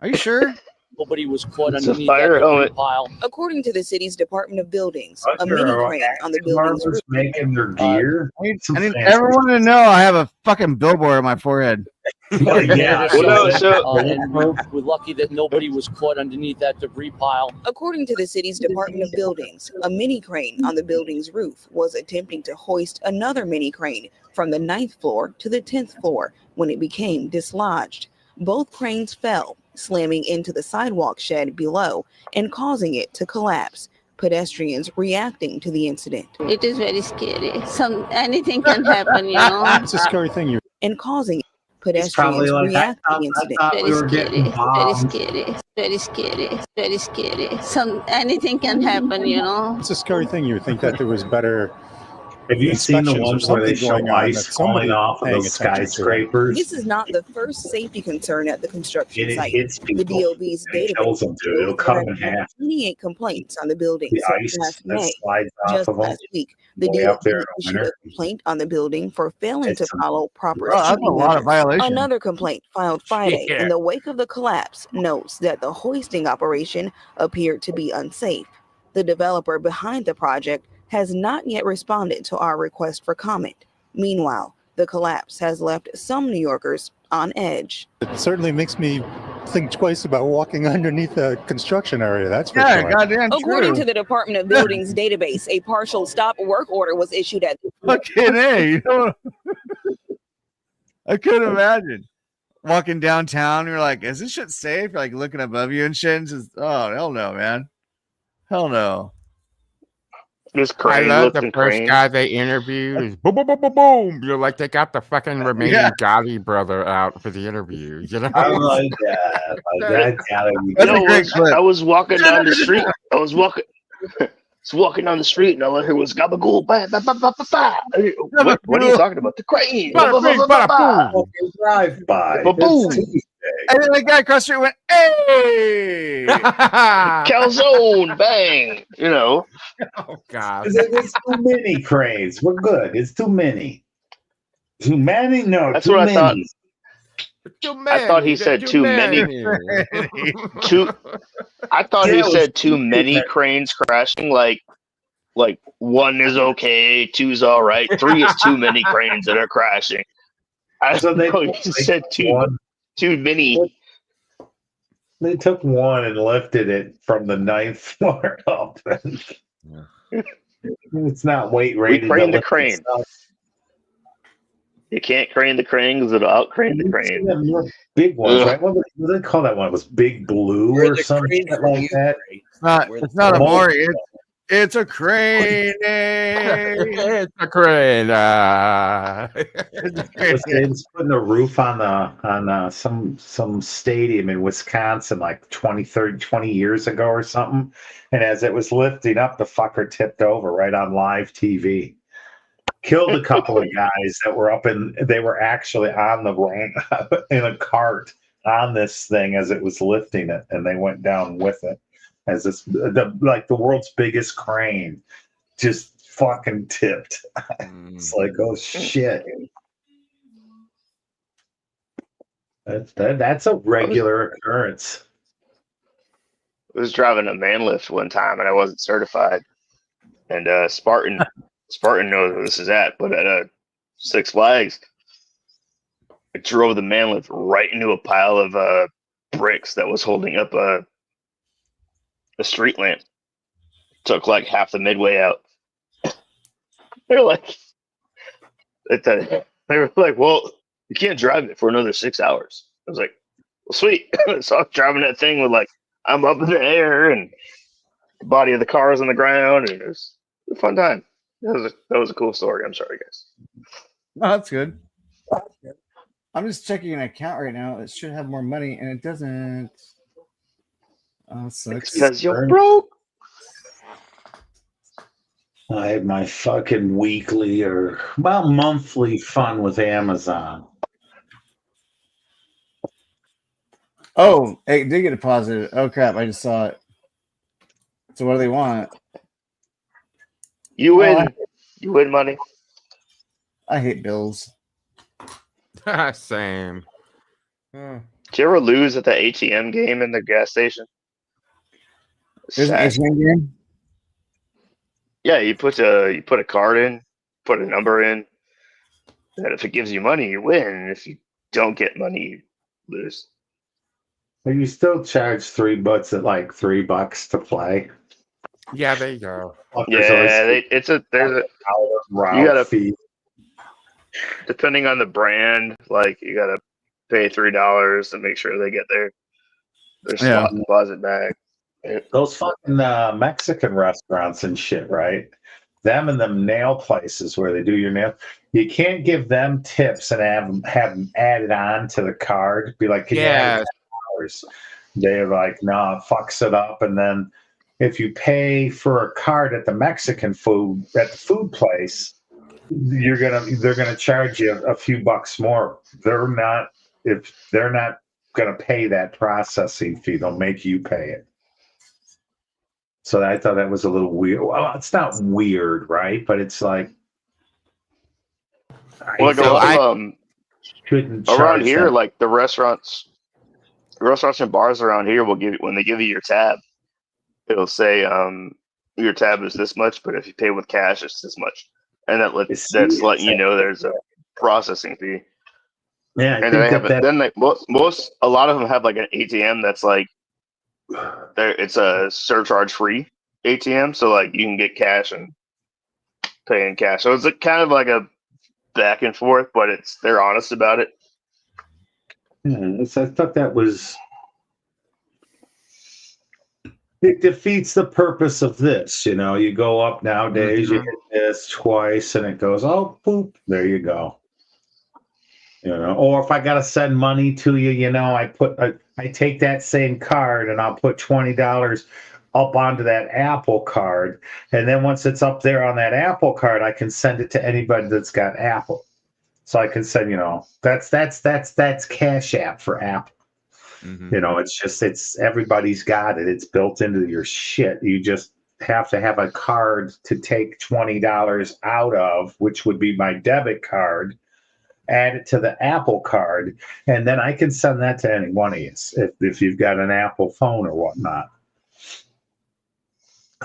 Are you sure? nobody was caught It's a underneath fire that debris helmet. pile. According to the city's Department of Buildings, a Under mini our crane on the active building's marbles roof making their gear. I need Some fancy everyone to know I have a fucking billboard on my forehead. Oh, yeah. Well, no, so- And we're lucky that nobody was caught underneath that debris pile. According to the city's Department of Buildings, a mini crane on the building's roof was attempting to hoist another mini crane from the 9th floor to the 10th floor when it became dislodged. Both cranes fell, slamming into the sidewalk shed below and causing it to collapse. Pedestrians reacting to the incident It is very scary. Anything can happen, you know. It's a scary thing. and causing It's probably pedestrians like, react to the incident. thought we Very were scary. getting Very bombed. scary. Very scary. Very scary. Anything can happen, you know. It's a scary thing. You would think that there was better. Have you seen the inspections or ones where they something show going on ice that somebody falling off of paying those attention to. skyscrapers? This is not the first safety concern at the construction And it site. hits The people. DOB's And it database kills them, dude. It'll shows cut there them in have been half. 28 complaints on the building The since ice last that May. slides off Just of them. last week, the Way up DOB there in the issued a winter. complaint on the building for failing It's to some- follow proper Oh, that's a safety lot of measures. violations. Another complaint filed Friday Yeah. in the wake of the collapse notes that the hoisting operation appeared to be unsafe. The developer behind the project has not yet responded to our request for comment. Meanwhile, the collapse has left some New Yorkers on edge. It certainly makes me think twice about walking underneath a construction area. That's for Yeah, sure. goddamn According true. to the Department of Buildings database, a partial stop work order was issued at Fucking A, you know? I couldn't imagine walking downtown. You're like, is this shit safe? You're like looking above you and shit. And just, oh, hell no, man. Hell no. This I crane love the lifting first crane. guy they interviewed is boom, boom, boom, boom, boom. You're like, they got the fucking remaining Yeah. Gotti brother out for the interview. You know? I like that. Like, that gotta be That's No, a great clip. I was walking down the street. I was walking down the street, and all I heard was gabagool, ba ba ba ba ba ba. What are you talking about? The crane. Ba, ba, ba, ba, ba, ba. fucking drive by. Ba-boom. And then the guy across the street went, hey! Calzone, bang. You know. Oh, God. It's too many cranes. We're good. It's too many. Too many? No, That's too what I many. thought. Too I thought he many, said too too many. Too. I thought Yeah, he it was said too too many many. cranes crashing. Like one is okay, two's all right, three is too many cranes that are crashing. I So don't know. You said too many. They took one and lifted it from the 9th floor up. It's not weight We rated to crane the lift crane. itself. You can't crane the crane because it'll out crane the You've crane. seen them real big ones, Ugh. right? What do they call that one? It was Big Blue Where or the some crane shit from like you, that. Ray? It's not a Multiple. Maury. It's a crane. It's a crane. It was putting a roof on some stadium in Wisconsin like 20 years ago or something. And as it was lifting up, the fucker tipped over right on live TV. Killed a couple of guys that were they were actually on the ramp in a cart on this thing as it was lifting it, and they went down with it as the world's biggest crane just fucking tipped. It's like, oh shit. That's a regular occurrence. I was driving a man lift one time and I wasn't certified. And Spartan knows where this is at, but at Six Flags, I drove the man lift right into a pile of bricks that was holding up a street lamp. Took like half the midway out. They were like, well, you can't drive it for another 6 hours. I was like, well, sweet. So I'm driving that thing with I'm up in the air and the body of the car is on the ground, and it was a fun time. That was a cool story. I'm sorry, guys. No, that's good. I'm just checking an account right now. It should have more money, and it doesn't. Oh, it sucks. Because you're broke. I had my fucking weekly or monthly fun with Amazon. Oh, hey, it did get deposited. Oh crap! I just saw it. So what do they want? You win. You win money. I hate bills. Same. Did you ever lose at the ATM game in the gas station? There's an ATM game? Yeah, you put a card in, put a number in, and if it gives you money, you win. And if you don't get money, you lose. But you still charge $3 at like $3 to play. Yeah, there you go. Yeah, there's a route you gotta fee. Depending on the brand, like you gotta pay $3 to make sure they get their slot deposit back. Those fucking Mexican restaurants and shit, right? Them and them nail places where they do your nail. You can't give them tips and have them added on to the card. Be like, can you add $10? They're like, no, it fucks it up. And then if you pay for a card at the Mexican food at the food place, they're gonna charge you a few bucks more. If they're not gonna pay that processing fee, they'll make you pay it. So I thought that was a little weird. Well, it's not weird, right? But it's like, Well, like shouldn't around here, them. like the restaurants and bars around here will when they give you your tab, it'll say your tab is this much, but if you pay with cash, it's this much, and that's letting you know there's a processing fee. Yeah, and then a lot of them have like an ATM that's like it's a surcharge free ATM, so like you can get cash and pay in cash. So it's kind of like a back and forth, but they're honest about it. Yeah, I thought that was. It defeats the purpose of this. You go up nowadays, you hit this twice, and it goes, oh, boop, there you go. Or if I got to send money to you, I take that same card and I'll put $20 up onto that Apple card. And then once it's up there on that Apple card, I can send it to anybody that's got Apple. So I can send, that's Cash App for Apple. It's everybody's got it. It's built into your shit. You just have to have a card to take $20 out of, which would be my debit card, add it to the Apple card, and then I can send that to any one of you if you've got an Apple phone or whatnot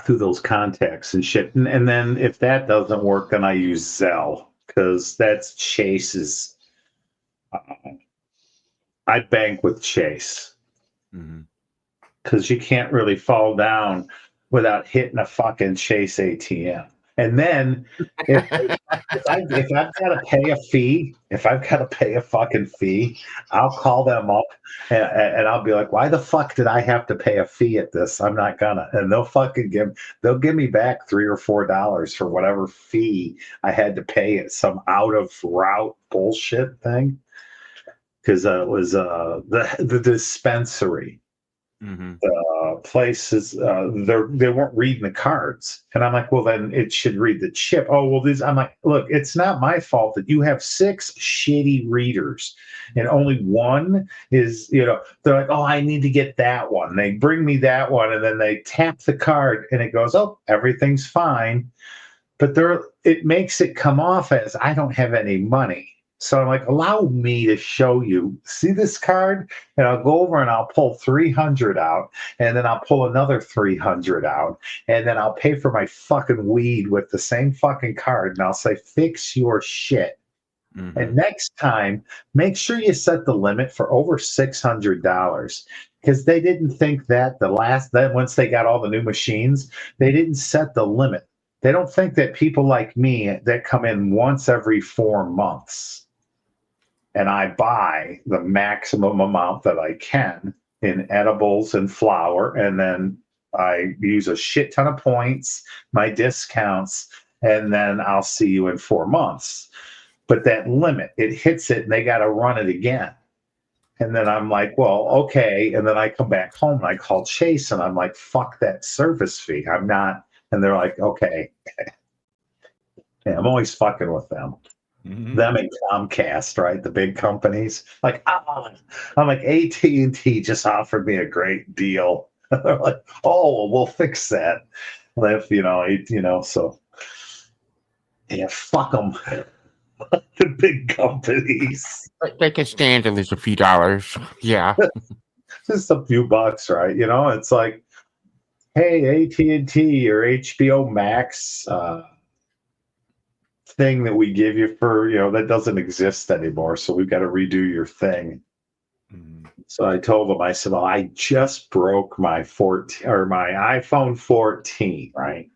through those contacts and shit. And then if that doesn't work, then I use Zelle because that's Chase's I'd bank with Chase Mhm. because you can't really fall down without hitting a fucking Chase ATM. And then if I've got to pay a fee, if I've got to pay a fucking fee, I'll call them up and I'll be like, why the fuck did I have to pay a fee at this? I'm not gonna. And they'll give me back $3 or $4 for whatever fee I had to pay at some out of route bullshit thing. Because it was the dispensary. Mm-hmm. Places they weren't reading the cards, and I'm like, well, then it should read the chip. Oh, well, I'm like, look, it's not my fault that you have 6 shitty readers and only one is, they're like, oh, I need to get that one. They bring me that one, and then they tap the card, and it goes, oh, everything's fine, but it makes it come off as I don't have any money. So I'm like, allow me to show you. See this card? And I'll go over and I'll pull 300 out, and then I'll pull another 300 out, and then I'll pay for my fucking weed with the same fucking card, and I'll say, fix your shit. Mm-hmm. And next time, make sure you set the limit for over $600, because they didn't think that once they got all the new machines, they didn't set the limit. They don't think that people like me that come in once every 4 months and I buy the maximum amount that I can in edibles and flour, and then I use a shit ton of points, my discounts, and then I'll see you in 4 months. But that limit, it hits it, and they got to run it again. And then I'm like, well, okay. And then I come back home and I call Chase, and I'm like, fuck that service fee. I'm not. And they're like, okay. Yeah, I'm always fucking with them. Mm-hmm. Them and Comcast, right? The big companies. Like, I'm like, AT&T just offered me a great deal. They're like, oh, we'll fix that. If, so yeah, fuck them. The big companies. They can stand to lose a few dollars. Yeah. Just a few bucks, right? It's like, hey, AT&T or HBO Max thing that we give you for, that doesn't exist anymore, so we've got to redo your thing. Mm-hmm. So I told them, I said, well, I just broke my iPhone 14, right?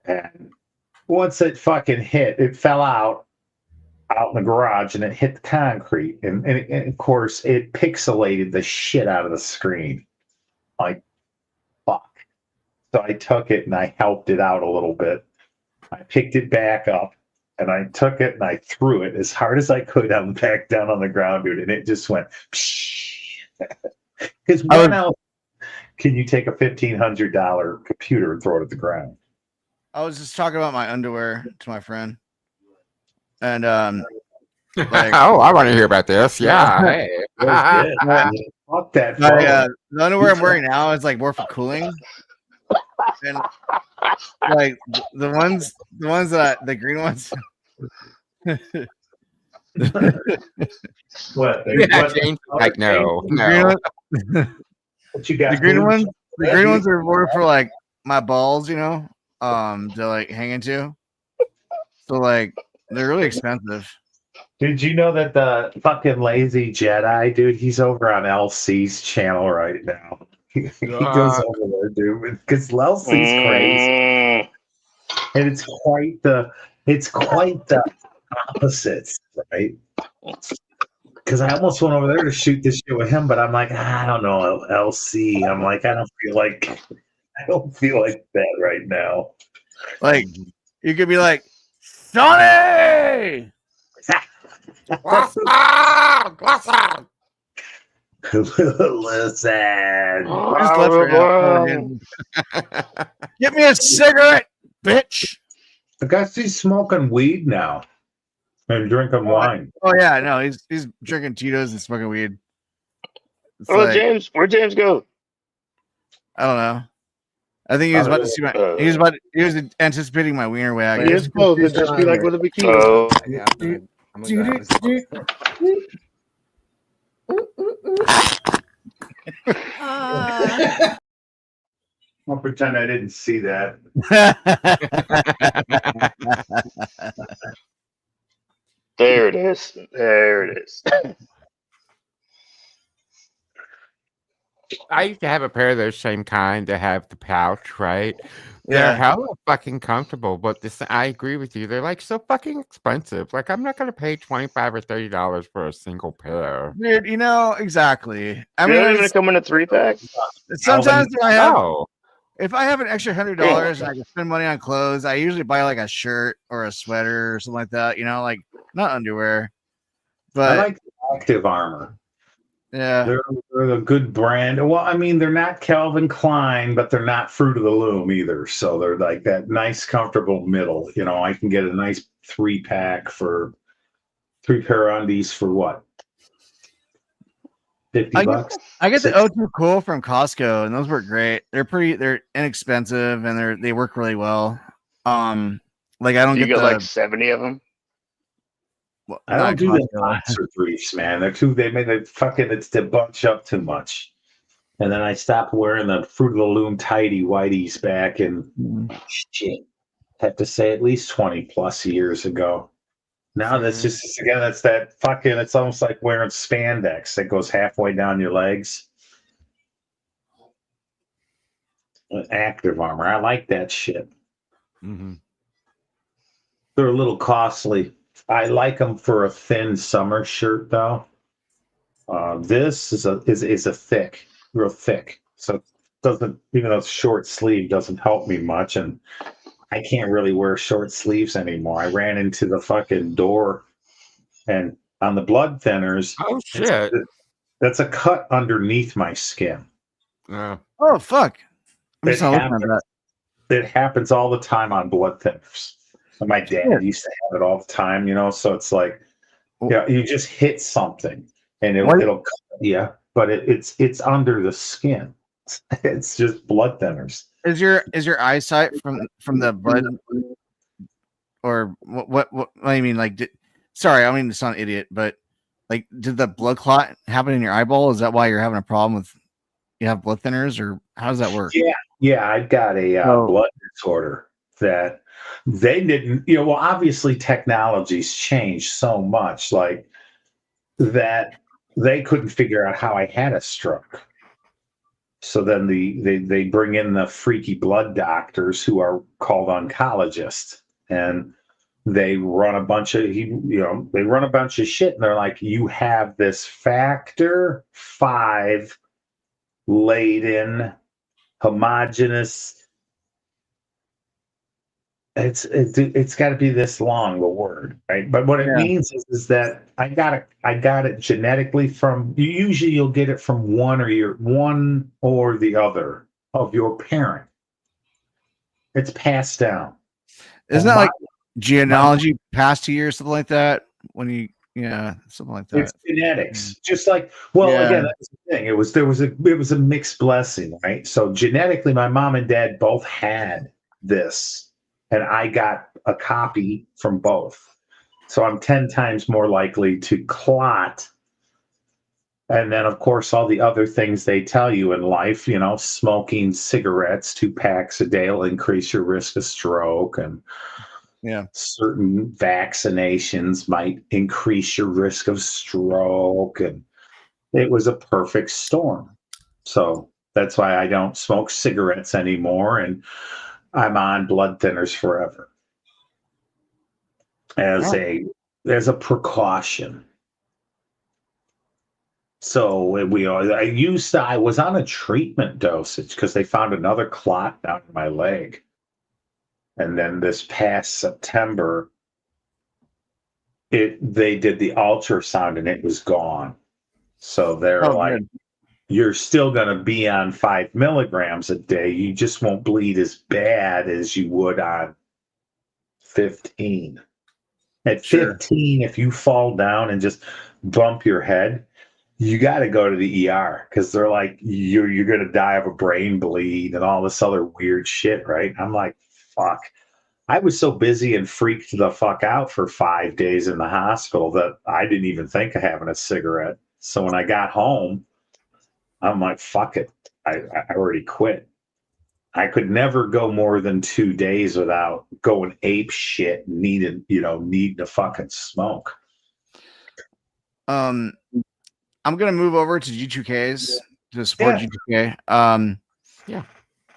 And once it fucking hit, it fell out in the garage, and it hit the concrete, and of course it pixelated the shit out of the screen. Like, fuck. So I took it and I helped it out a little bit. I picked it back up, and I took it and I threw it as hard as I could back down on the ground, dude, and it just went because when else can you take a $1,500 computer and throw it at the ground? I was just talking about my underwear to my friend, and like, oh, I want to hear about this. Yeah, hey. Fuck that. The underwear I'm wearing now is like more for cooling, and like the ones that the green ones. What? Yeah, James, like no. What you got? The green ones are more for like my balls, to like hang into. So like they're really expensive. Did you know that the fucking lazy Jedi dude? He's over on LC's channel right now. He goes over there, dude, because LC's crazy, and it's quite the opposites, right? Because I almost went over there to shoot this shit with him, but I'm like, I don't know, LC. I'm like, I don't feel like that right now. Like, you could be like, Sonny! Listen. Get me a cigarette, bitch. The guy's smoking weed now and drinking wine. Oh yeah, no, he's drinking Tito's and smoking weed. It's James, where'd James go? I don't know. I think he was about to see my. He was anticipating my wiener wag. You're supposed to just be like with a bikini. Oh. I'll pretend I didn't see that. There it Yes, there it is. I used to have a pair of those same kind that have the pouch, right? They're Yeah. hella fucking comfortable, but I agree with you. They're like so fucking expensive. Like I'm not gonna pay $25 or $30 for a single pair. Dude, exactly. I They mean, don't even come in a 3-pack. sometimes No. if I have an extra $100 and I can spend money on clothes, I usually buy like a shirt or a sweater or something like that. Like not underwear, I but like Active Armor. yeah, They're a good brand. Well, I mean, they're not Calvin Klein, but they're not Fruit of the Loom either. So they're like that nice, comfortable middle. I can get a nice 3-pack for 3 pair of undies for what? $50? I get the O2 Cool from Costco, and those work great. They're inexpensive and they work really well. Like I don't You get got the like 70 of them. well, I not don't do the Costco. boxer briefs, man. They made it fucking, they bunch up too much. And then I stopped wearing the Fruit of the Loom tighty whiteys back in shit. Have to say at least 20 plus years ago. Now that's just again, that's that fucking. It's almost like wearing spandex that goes halfway down your legs. Active Armor, I like that shit. Mm-hmm. They're a little costly. I like them for a thin summer shirt though. This is a thick, real thick. So it doesn't, even though it's short sleeve, doesn't help me much, and I can't really wear short sleeves anymore. I ran into the fucking door, and on the blood thinners, Oh shit! That's a cut underneath my skin. Oh fuck! I'm just not looking at that. It happens all the time on blood thinners. And my dad used to have it all the time, So it's like, you just hit something, and it'll cut you, but it's under the skin. It's just blood thinners. Is your eyesight from the blood, or what I mean? Like, sorry, I don't mean to sound idiot, but like, did the blood clot happen in your eyeball? Is that why you're having a problem with? You have blood thinners, or how does that work? Yeah, I've got a blood disorder that they didn't. Well, obviously technology's changed so much, like that they couldn't figure out how I had a stroke. So then they bring in the freaky blood doctors who are called oncologists, and they run a bunch of shit, and they're like, you have this factor 5 laden homogeneous. It's got to be this long, the word, right? But what it means is that I got it genetically from. Usually, you'll get it from one or the other of your parent. It's passed down. Isn't that like genealogy passed to you or something like that? When you something like that. It's genetics, just like again, that's the thing. It was a mixed blessing, right? So genetically, my mom and dad both had this, and I got a copy from both. So I'm 10 times more likely to clot. And then, of course, all the other things they tell you in life, smoking cigarettes 2 packs a day will increase your risk of stroke, and certain vaccinations might increase your risk of stroke. And it was a perfect storm. So that's why I don't smoke cigarettes anymore, and I'm on blood thinners forever as a precaution. So I was on a treatment dosage because they found another clot down in my leg. And then this past September, they did the ultrasound and it was gone. So they're like, good. You're still going to be on 5 milligrams a day. You just won't bleed as bad as you would on 15. At 15, if you fall down and just bump your head, you got to go to the ER because they're like, you're going to die of a brain bleed and all this other weird shit, right? I'm like, fuck. I was so busy and freaked the fuck out for 5 days in the hospital that I didn't even think of having a cigarette. So when I got home, I'm like, fuck it. I already quit. I could never go more than 2 days without going ape shit, needing to fucking smoke. I'm gonna move over to G2Ks to support G2K. Yeah.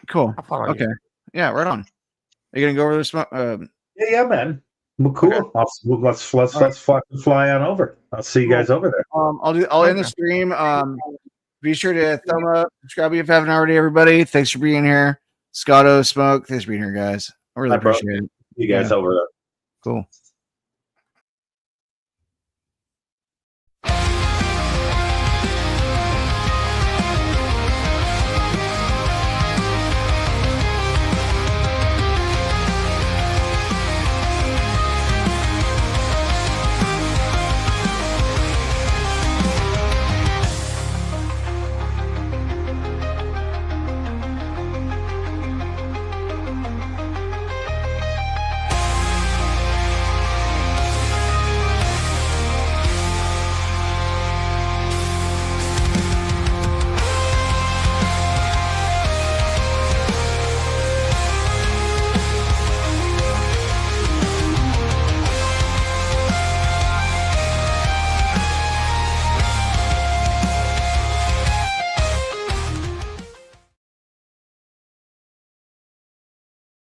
Cool. I'll follow Okay. you. Yeah, right on. Are you gonna go over this? Yeah, man. Well, cool. Let's fucking fly on over. I'll see you guys over there. I'll end the stream. Be sure to thumb up, subscribe if you haven't already. Everybody, thanks for being here. Scotto, Smoke, thanks for being here, guys. I really Hi, bro. appreciate it. You guys over there. Cool.